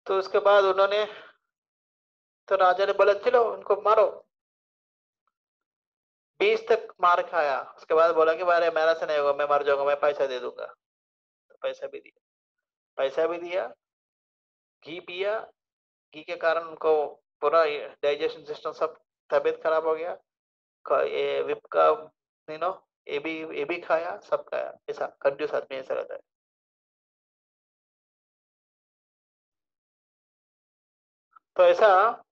तो उसके बाद उन्होंने, तो राजा ने बोला चलो उनको मारो। 20 तक मार खाया, उसके बाद बोला कि अरे मेरा से नहीं होगा, मैं मर जाऊंगा, मैं पैसा दे दूंगा। तो पैसा भी दिया, पैसा भी दिया, घी पिया, घी के कारण उनको पूरा डाइजेशन सिस्टम सब, तबीयत खराब हो गया। ये विप का यू नो ये भी खाया, सब खाया, ऐसा कंफ्यूज आदमी ऐसा रहता है। तो ऐसा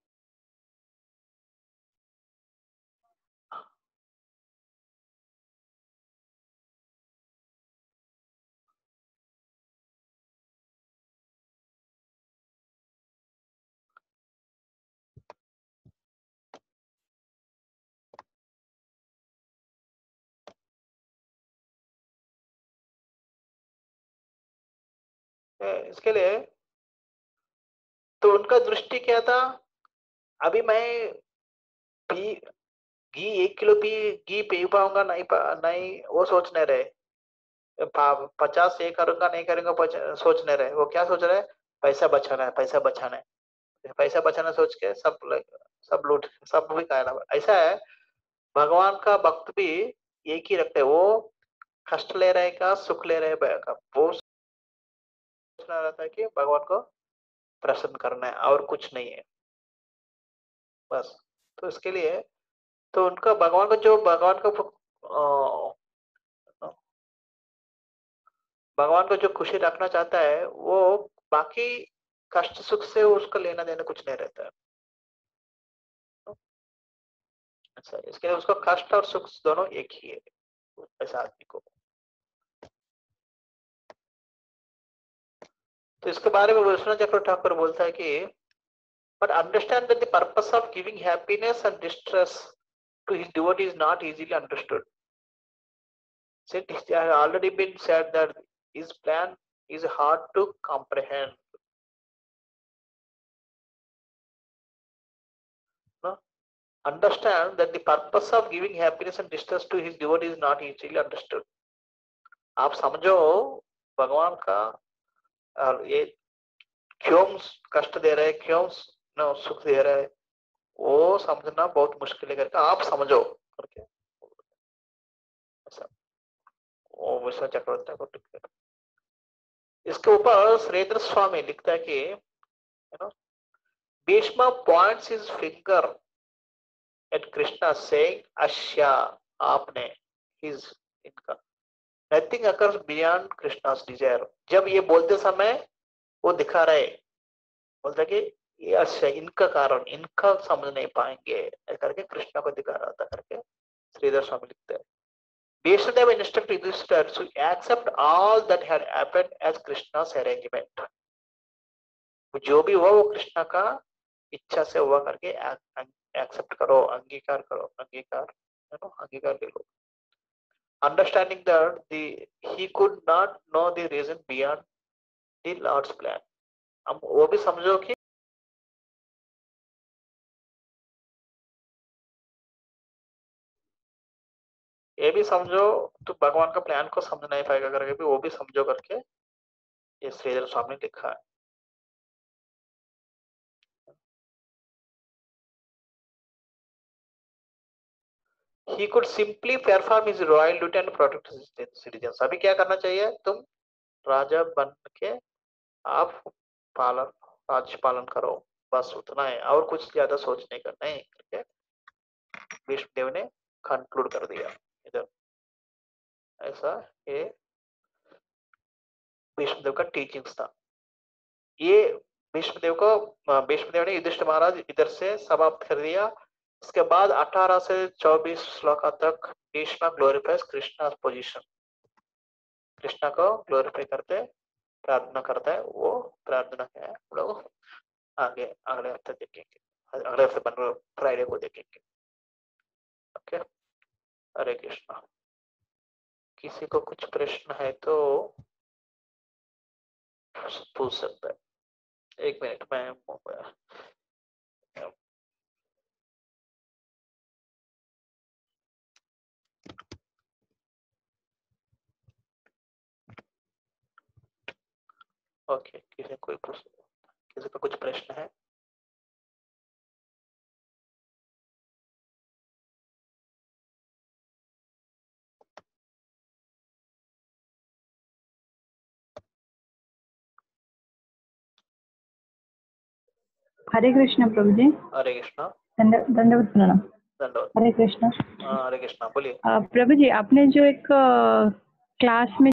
इसके लिए तो उनका दृष्टि क्या था, अभी मैं पी घी 1 किलो घी पी पाऊंगा नहीं नहीं, वो सोचने रहे। 50 ये करूंगा नहीं करूंगा, सोचने रहे, वो क्या सोच रहे हैं, पैसा बचाना है, पैसा बचाना है, पैसा बचाना सोच के सब लूट, सब भी कायरा ऐसा है। भगवान का भक्त भी एक ही रखते हैं, वो कष्ट ले रहे का सुख ले रहे का, वो सोचना रहता है कि भगवान को प्रसन्न करना है और कुछ नहीं है, बस। तो इसके लिए तो उनका भगवान को जो भगवान को जो खुशी रखना चाहता है वो बाकी कष्ट सुख से उसका लेना देना कुछ नहीं रहता है। अच्छा, इसके लिए उसका कष्ट और सुख दोनों एक ही है ऐसा आदमी को। तो इसके बारे में विश्वनाथ चक्रवर्ती ठाकुर बोलता है कि but understand that the purpose of giving happiness and distress to his devotee is not easily understood. Since it has already been said that his plan is hard to comprehend. No? Understand that the purpose of giving happiness and distress to his devotee is not easily understood. आप समझो भगवान का और ये क्यों कष्ट दे रहे हैं, क्यों सुख दे रहे हैं, वो समझना बहुत मुश्किल है करके आप समझो करके ऐसा वो विश्व चक्रवर्ती को लिखते हैं। इसके ऊपर श्रीधर स्वामी लिखता है कि Bhishma points his finger at Krishna saying, Ashya, आपने, his, इनका. Nothing occurs beyond Krishna's desire. जब ये बोलते समय वो दिखा रहे, बोलता कि ये अश्य इनका कारण, इनका समझ नहीं पाएंगे ऐसा करके कृष्णा को दिखा रहा था करके श्रीधर स्वामी लिखते हैं. Vishnudev instructed Yudhishthira to accept all that had happened as Krishna's arrangement. जो भी हुआ वो कृष्णा का इच्छा से हुआ करके एक्सेप्ट करो, अंगीकार करो, अंगीकार ले लो. Understanding that the he could not know the reason beyond the Lord's plan. हम वो भी समझो कि ये भी समझो, तो भगवान का प्लान को समझ नहीं पाएगा करके भी वो भी समझो करके ये श्रीधर स्वामी ने लिखा है। He could simply perform his royal duty and protect his citizens। अभी क्या करना चाहिए, तुम राजा बन के आप पालन राज्य पालन करो, बस उतना है, और कुछ ज्यादा सोचने का नहीं करके विष्णुदेव ने कंक्लूड कर दिया इधर। ऐसा ये विष्णुदेव का टीचिंग्स था। ये भीष्मदेव ने युधिष्ठिर महाराज इधर से समाप्त कर दिया। इसके बाद 18 से 24 श्लोक तक भीष्म ग्लोरीफाइज कृष्णा पोजीशन, कृष्णा को ग्लोरीफाई करते प्रार्थना करता है। वो प्रार्थना है हम लोग आगे अगले हफ्ते देखेंगे, अगले हफ्ते फ्राइडे को देखेंगे। ओके, हरे कृष्णा। किसी को कुछ प्रश्न है तो पूछ सकता है। एक मिनट में ओके, किसी का कुछ प्रश्न है? हरे कृष्ण प्रभु जी। हरे कृष्णा। दंडवत प्रणाम। धन्यवाद। हरे कृष्ण। हरे कृष्णा, बोलिए। प्रभु जी, आपने जो एक क्लास में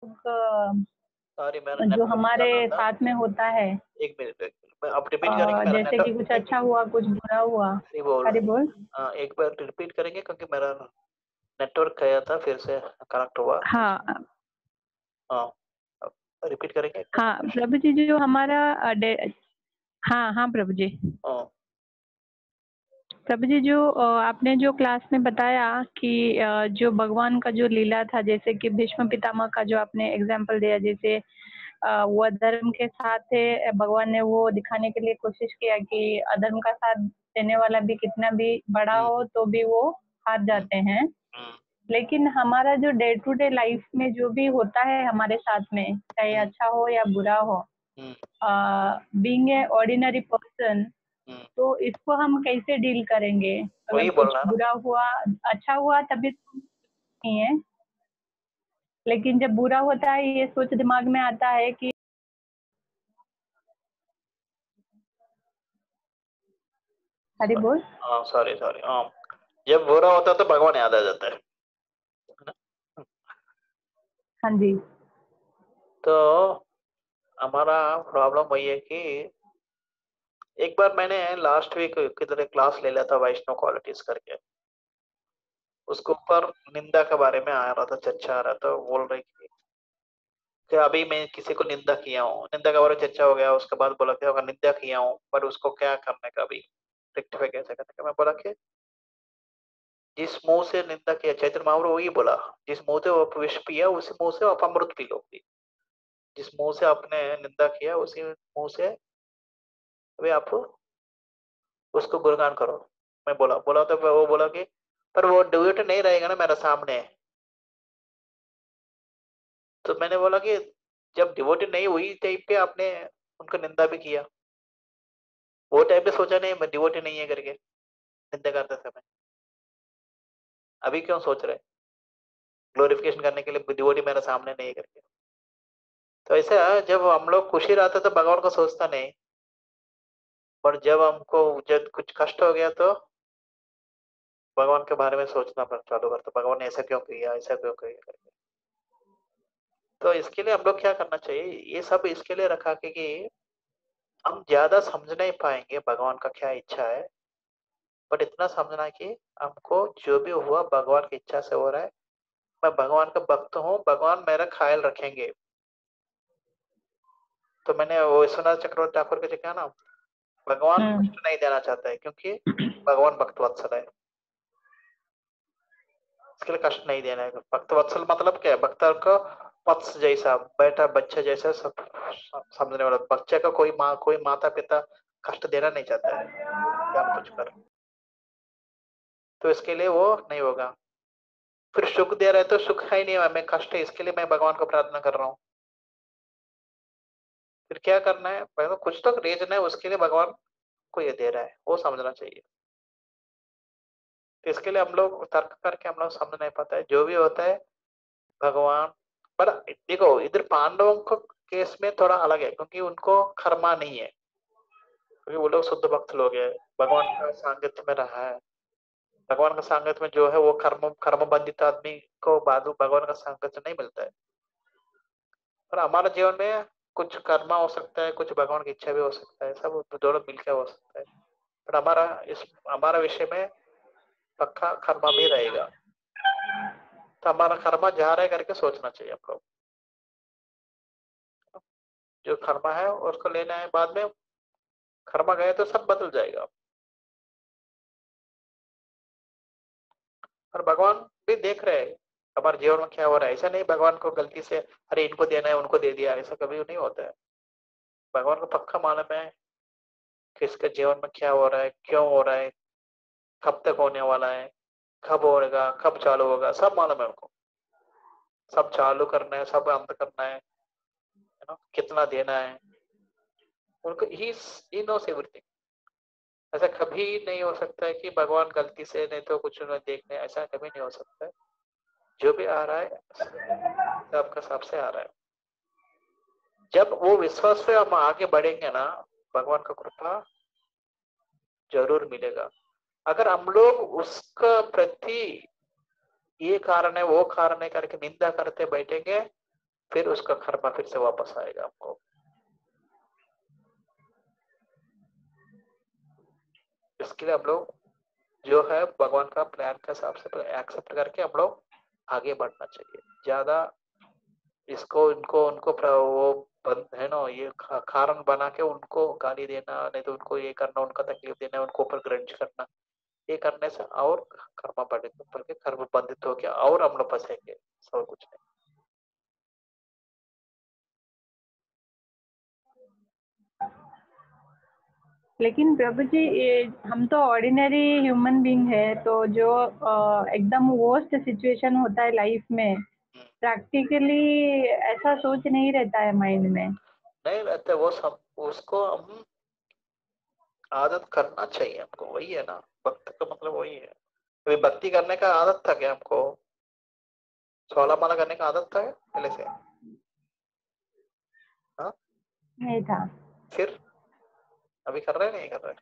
सॉरी, मेरा जो नेटवर्क हमारे जाना था। साथ में होता है, एक मिनट मैं आप रिपीट करेंगे, मेरा जैसे कि कुछ अच्छा हुआ कुछ बुरा हुआ। हरी बोल। हरि बोल। एक बार रिपीट करेंगे क्योंकि मेरा नेटवर्क गया था, फिर से कनेक्ट हुआ। हाँ हाँ, रिपीट करेंगे एक हाँ बार? प्रभु जी, जो हमारा हाँ हाँ प्रभु जी। हाँ, प्रभु जी, जो आपने जो क्लास में बताया कि जो भगवान का जो लीला था, जैसे कि भीष्म पितामह का जो आपने एग्जाम्पल दिया, जैसे वो अधर्म के साथ थे, भगवान ने वो दिखाने के लिए कोशिश किया कि अधर्म का साथ देने वाला भी कितना भी बड़ा हो तो भी वो हार जाते हैं। लेकिन हमारा जो डे टू डे लाइफ में जो भी होता है हमारे साथ में, चाहे अच्छा हो या बुरा हो, बीइंग ए ऑर्डिनरी पर्सन, तो इसको हम कैसे डील करेंगे? अगर वही कुछ बोलना है ना। बुरा हुआ, अच्छा हुआ तभी नहीं है, लेकिन जब बुरा होता है ये सोच दिमाग में आता है कि हरि बोल। हाँ, सॉरी सॉरी। हाँ, जब बुरा होता है तो भगवान याद आ जाता है ना? हाँ जी। तो हमारा प्रॉब्लम वही है कि एक बार मैंने लास्ट वीक किधर क्लास ले लिया था वैष्णव क्वालिटीज करके, उसके ऊपर निंदा के बारे में आ रहा था, चर्चा आ रहा था। बोल रहे कि अभी मैं किसी को निंदा किया हूँ, निंदा के बारे में चर्चा हो गया। उसके बाद बोला कि अगर निंदा किया हूँ पर उसको क्या करने का, अभी रेक्टिफाई कैसे करने का। मैं बोला कि जिस मुंह से निंदा किया, चैतन्य महाप्रभु वही बोला, जिस मुंह से वो विष पिया उसी मुंह से आप अमृत पी लो। जिस मुंह से आपने निंदा किया उसी मुंह से अभी आप उसको गुणगान करो। मैं बोला बोला तो वो बोला कि पर वो डिवोटी नहीं रहेगा ना मेरे सामने। तो मैंने बोला कि जब डिवोटी नहीं हुई टाइम पे आपने उनका निंदा भी किया, वो टाइम पे सोचा नहीं मैं डिवोटी नहीं है करके निंदा करते समय। अभी क्यों सोच रहे ग्लोरिफिकेशन करने के लिए डिवोटी मेरे सामने नहीं है करके? तो ऐसा जब हम लोग खुशी रहते तो भगवान को सोचता नहीं, पर जब हमको जब कुछ कष्ट हो गया तो भगवान के बारे में सोचना पर चालू करता, भगवान ने ऐसा क्यों किया, ऐसा क्यों किया करके। तो इसके लिए हम लोग क्या करना चाहिए, ये सब इसके लिए रखा कि हम ज्यादा समझ नहीं पाएंगे भगवान का क्या इच्छा है, बट इतना समझना कि हमको जो भी हुआ भगवान की इच्छा से हो रहा है। मैं भगवान का भक्त हूँ, भगवान मेरा ख्याल रखेंगे। तो मैंने वो विश्वनाथ चक्रवर्ती ठाकुर के लिखा ना, भगवान कष्ट नहीं देना चाहता है क्योंकि भगवान भक्त वत्सल है। उसके लिए कष्ट नहीं देना है। भक्त वत्सल मतलब क्या है? भक्त को वत्स जैसा, बेटा बच्चे जैसा सब समझने वाला। बच्चे का कोई माता पिता कष्ट देना नहीं चाहता है जानबूझकर, तो इसके लिए वो नहीं होगा। फिर सुख दे रहे तो सुख है ही नहीं, हमें कष्ट है, इसके लिए मैं भगवान को प्रार्थना कर रहा हूँ। फिर क्या करना है? पहले कुछ तो रीजन है उसके लिए भगवान को ये दे रहा है, वो समझना चाहिए। तो इसके लिए हम लोग तर्क करके हम लोग समझ नहीं पाता है, जो भी होता है भगवान। पर देखो इधर पांडवों को केस में थोड़ा अलग है, क्योंकि उनको कर्मा नहीं है, क्योंकि वो लोग शुद्ध भक्त लोग हैं, भगवान का सांगत्य में रहा है। भगवान का सांगत्य में जो है वो कर्म कर्म बंधित आदमी को बाद भगवान का सांगत्य नहीं मिलता है। पर हमारे जीवन में कुछ कर्मा हो सकता है, कुछ भगवान की इच्छा भी हो सकता है, सब दोनों मिलकर हो सकता है। पर हमारा विषय में पक्का कर्मा भी रहेगा। तो हमारा कर्मा जा रहा है करके सोचना चाहिए हमको, जो कर्मा है उसको लेना है, बाद में कर्मा गए तो सब बदल जाएगा। और भगवान भी देख रहे हैं हमारे जीवन में क्या हो रहा है। ऐसा नहीं भगवान को गलती से अरे इनको देना है उनको दे दिया, ऐसा कभी नहीं होता है। भगवान को पक्का मालूम है किसके जीवन में क्या हो रहा है, क्यों हो रहा है, कब तक होने वाला है, कब होगा, कब चालू होगा, सब मालूम है उनको। सब चालू करना है, सब अंत करना है ना, कितना देना है उनको। He knows everything. ऐसा कभी नहीं हो सकता है कि भगवान गलती से नहीं तो कुछ न देखने, ऐसा कभी नहीं हो सकता है। जो भी आ रहा है सबका सबसे आ रहा है। जब वो विश्वास पे हम आगे बढ़ेंगे ना, भगवान का कृपा जरूर मिलेगा। अगर हम लोग उसका प्रति ये कारण है वो कारण है करके निंदा करते बैठेंगे, फिर उसका कर्मा फिर से वापस आएगा हमको। इसके लिए हम लोग जो है भगवान का प्लान का हिसाब से एक्सेप्ट करके हम लोग आगे बढ़ना चाहिए। ज्यादा इसको इनको उनको वो बंद है ना, ये कारण बना के उनको गाली देना, नहीं तो उनको ये करना, उनका तकलीफ देना, उनको ऊपर ग्रंज करना, ये करने से और कर्म बंधित ऊपर के कर्म बंधित हो गया और हम लोग फंसेंगे, सब कुछ नहीं। लेकिन प्रभु जी ये हम तो ऑर्डिनरी ह्यूमन बीइंग है, तो जो एकदम वर्स्ट सिचुएशन होता है लाइफ में, प्रैक्टिकली ऐसा सोच नहीं रहता है माइंड में। नहीं रहते वो सब, उसको हम आदत करना चाहिए हमको, वही है ना। भक्त का मतलब वही है। अभी भक्ति करने का आदत था क्या हमको? 16 माला करने का आदत था क्या पहले से? हाँ, नहीं था। फिर अभी कर रहे हैं नहीं कर रहे?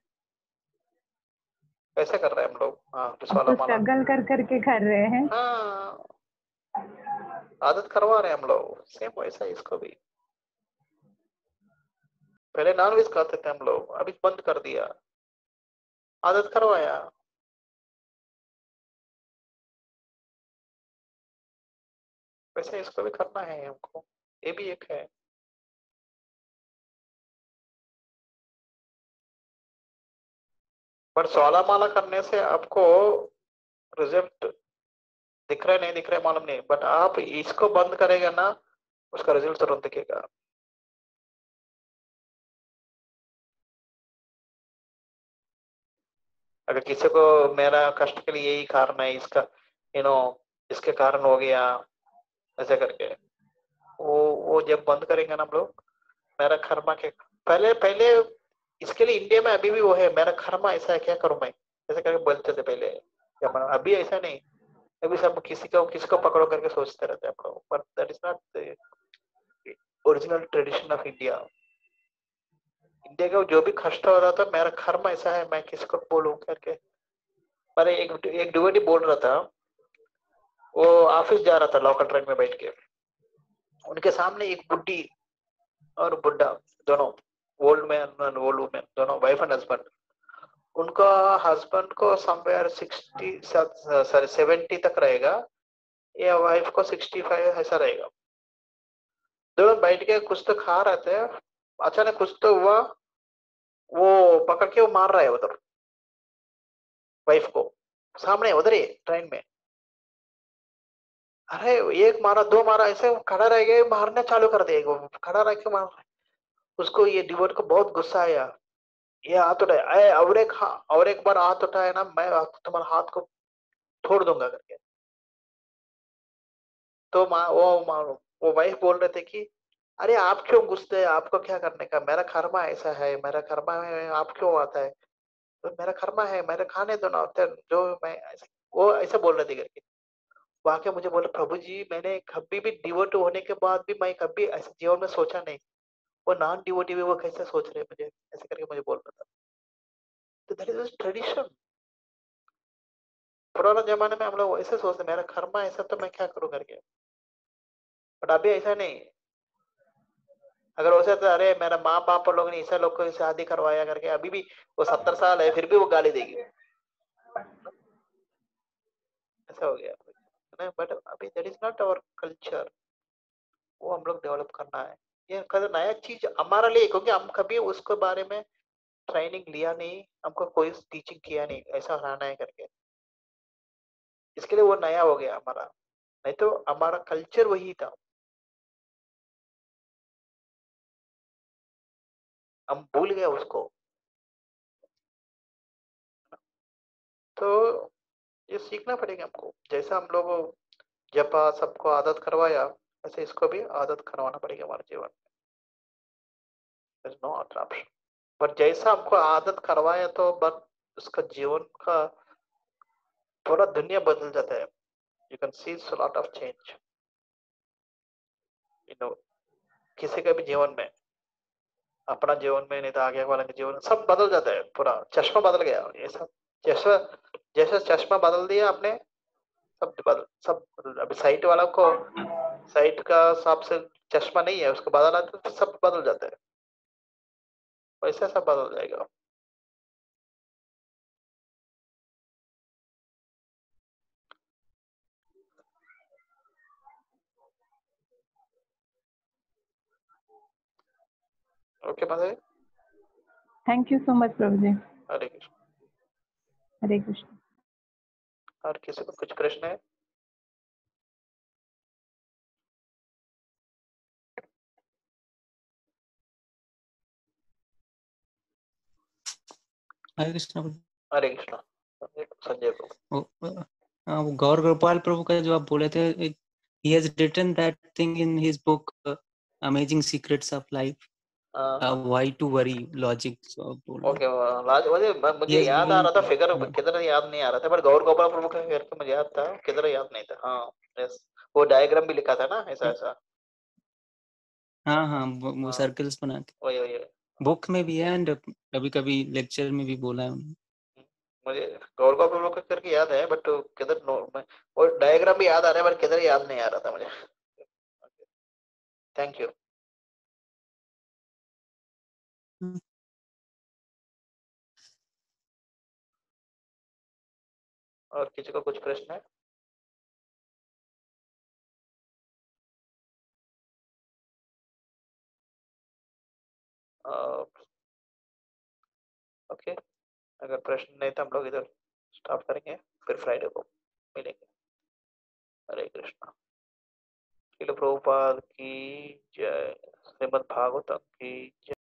कैसे कर रहे हैं हम लोग? हाँ, तो अब 16 तो माला। स्ट्रगल कर करके कर रहे हैं। हाँ, आदत करवा रहे हैं हम लोग, सेम वैसा ही इसको भी। पहले नॉनवेज खाते थे हम लोग, अभी बंद कर दिया, आदत करवाया। वैसे इसको भी करना है हमको, ये भी एक है। पर 16 माला करने से आपको रिजल्ट दिख रहा है नहीं दिख रहा है मालूम नहीं, बट आप इसको बंद करेगा ना, उसका रिजल्ट तुरंत दिखेगा। अगर किसी को मेरा कष्ट के लिए यही कारण है, इसका यू नो इसके कारण हो गया, ऐसे करके वो जब बंद करेंगे ना हम लोग, मेरा कर्मा के पहले पहले इसके लिए इंडिया में अभी भी वो है, मेरा कर्मा ऐसा है क्या करूं मैं, ऐसे करके बोलते थे पहले। अभी ऐसा नहीं, अभी सब किसी को पकड़ो करके सोचते रहते हैं हम लोग, but that is not original tradition of India. India का जो भी कष्ट हो रहा था, मेरा कर्म ऐसा है, मैं किसको बोलूं करके। पर एक डिवोटी बोल रहा था, वो ऑफिस जा रहा था लोकल ट्रेन में बैठ के, उनके सामने एक बुढ़ी और बुढ़ा, दोनों ओल्ड मैन और ओल्ड वुमेन, दोनों वाइफ एंड हस्बैंड। उनका हस्बैंड को समवेयर 70 तक रहेगा, या वाइफ को 65 ऐसा रहेगा। दोनों बैठ के कुछ तो खा रहे थे, अचानक कुछ तो हुआ, वो पकड़ के वो मार रहा है उधर वाइफ को, सामने उधर ही ट्रेन में। अरे एक मारा, दो मारा, ऐसे खड़ा रह गया, मारना चालू कर दिया, खड़ा रह के मार। उसको ये डिवोट को बहुत गुस्सा आया, ये हाथ उठाया, और एक बार हाथ उठाया ना, मैं तुम्हारे हाथ को तोड़ दूंगा करके। तो वो वाइफ बोल रहे थे कि अरे आप क्यों गुस्से हैं, आपको क्या करने का, मेरा कर्मा ऐसा है, मेरा कर्मा है, आप क्यों आता है, तो मेरा कर्मा है, मेरे खाने दो ना, तो जो मैं ऐसे, वो ऐसे बोल रहे थे करके। वाकई मुझे बोला, प्रभु जी मैंने कभी भी डिवोट होने के बाद भी मैं कभी ऐसे जीवन में सोचा नहीं, वो नॉन डिवोटी भी वो कैसे सोच रहे हैं मुझे, ऐसे करके मुझे बोल रहा था। तो दैट इज ट्रेडिशन। पुराना जमाने में हम लोग ऐसे सोचते, मेरा कर्मा ऐसा तो मैं क्या करूं करके। बट अभी ऐसा नहीं। अगर हो सकता अरे मेरा माँ बाप लोग ने ऐसा लोग को शादी करवाया करके, अभी भी वो 70 साल है फिर भी वो गाली देगी, ऐसा हो गया। बट अभी that is not our culture, वो हम लोग डेवलप करना है। ये कल नया चीज हमारे लिए, क्योंकि हम कभी उसके बारे में ट्रेनिंग लिया नहीं, हमको कोई टीचिंग किया नहीं ऐसा रहना है करके, इसके लिए वो नया हो गया हमारा, नहीं तो हमारा कल्चर वही था, हम भूल गए उसको। तो ये सीखना पड़ेगा हमको, जैसा हम लोग जपा सबको आदत करवाया, ऐसे इसको भी आदत करवाना पड़ेगा हमारे जीवन में, नो अदर ऑप्शन। पर जैसा हमको आदत करवाया तो बस उसका जीवन का पूरा दुनिया बदल जाता है। You can see lot of change, you know, किसी के भी जीवन में, अपना जीवन में नहीं तो आगे वाले के जीवन में, सब बदल जाता है, पूरा चश्मा बदल गया ये सब। जैसा जैसा चश्मा बदल दिया आपने, सब बदल, अभी साइट वाला को साइट का हिसाब से चश्मा नहीं है, उसको बदला तो सब बदल जाता है, वैसे सब बदल जाएगा। Okay Madhav, thank you so much Prabhu ji. Hare Krishna. Hare Krishna. और किसी को कुछ प्रश्न है? हरे कृष्ण प्रभु। हरे कृष्ण। संजय को वो गौर गोपाल प्रभु का जो आप बोले थे, he has written that thing in his book, Amazing Secrets of Life, why to worry logic, so okay, मुझे he has याद आ given रहा था फिगर, किधर याद नहीं आ रहा था, बट गौर गोपाल प्रभु का फिगर तो मुझे याद था, किधर याद नहीं था। हाँ यस, वो डायग्राम भी लिखा था ना, ऐसा ऐसा। हाँ हाँ, वो हाँ सर्कल्स बना के वही वही। बुक में भी है, एंड कभी कभी लेक्चर में भी बोला है उन्होंने। मुझे गौर गोपाल प्रभु का करके याद है, बट किधर वो डायग्राम भी याद आ रहा है, बट किधर याद नहीं आ रहा था मुझे। Thank you. और किसी को कुछ प्रश्न है? ओके, अगर प्रश्न नहीं तो हम लोग इधर स्टॉप करेंगे, फिर फ्राइडे को मिलेंगे। हरे कृष्णा। श्रील प्रभुपाद की जय। श्रीमद् भागवतम की जय।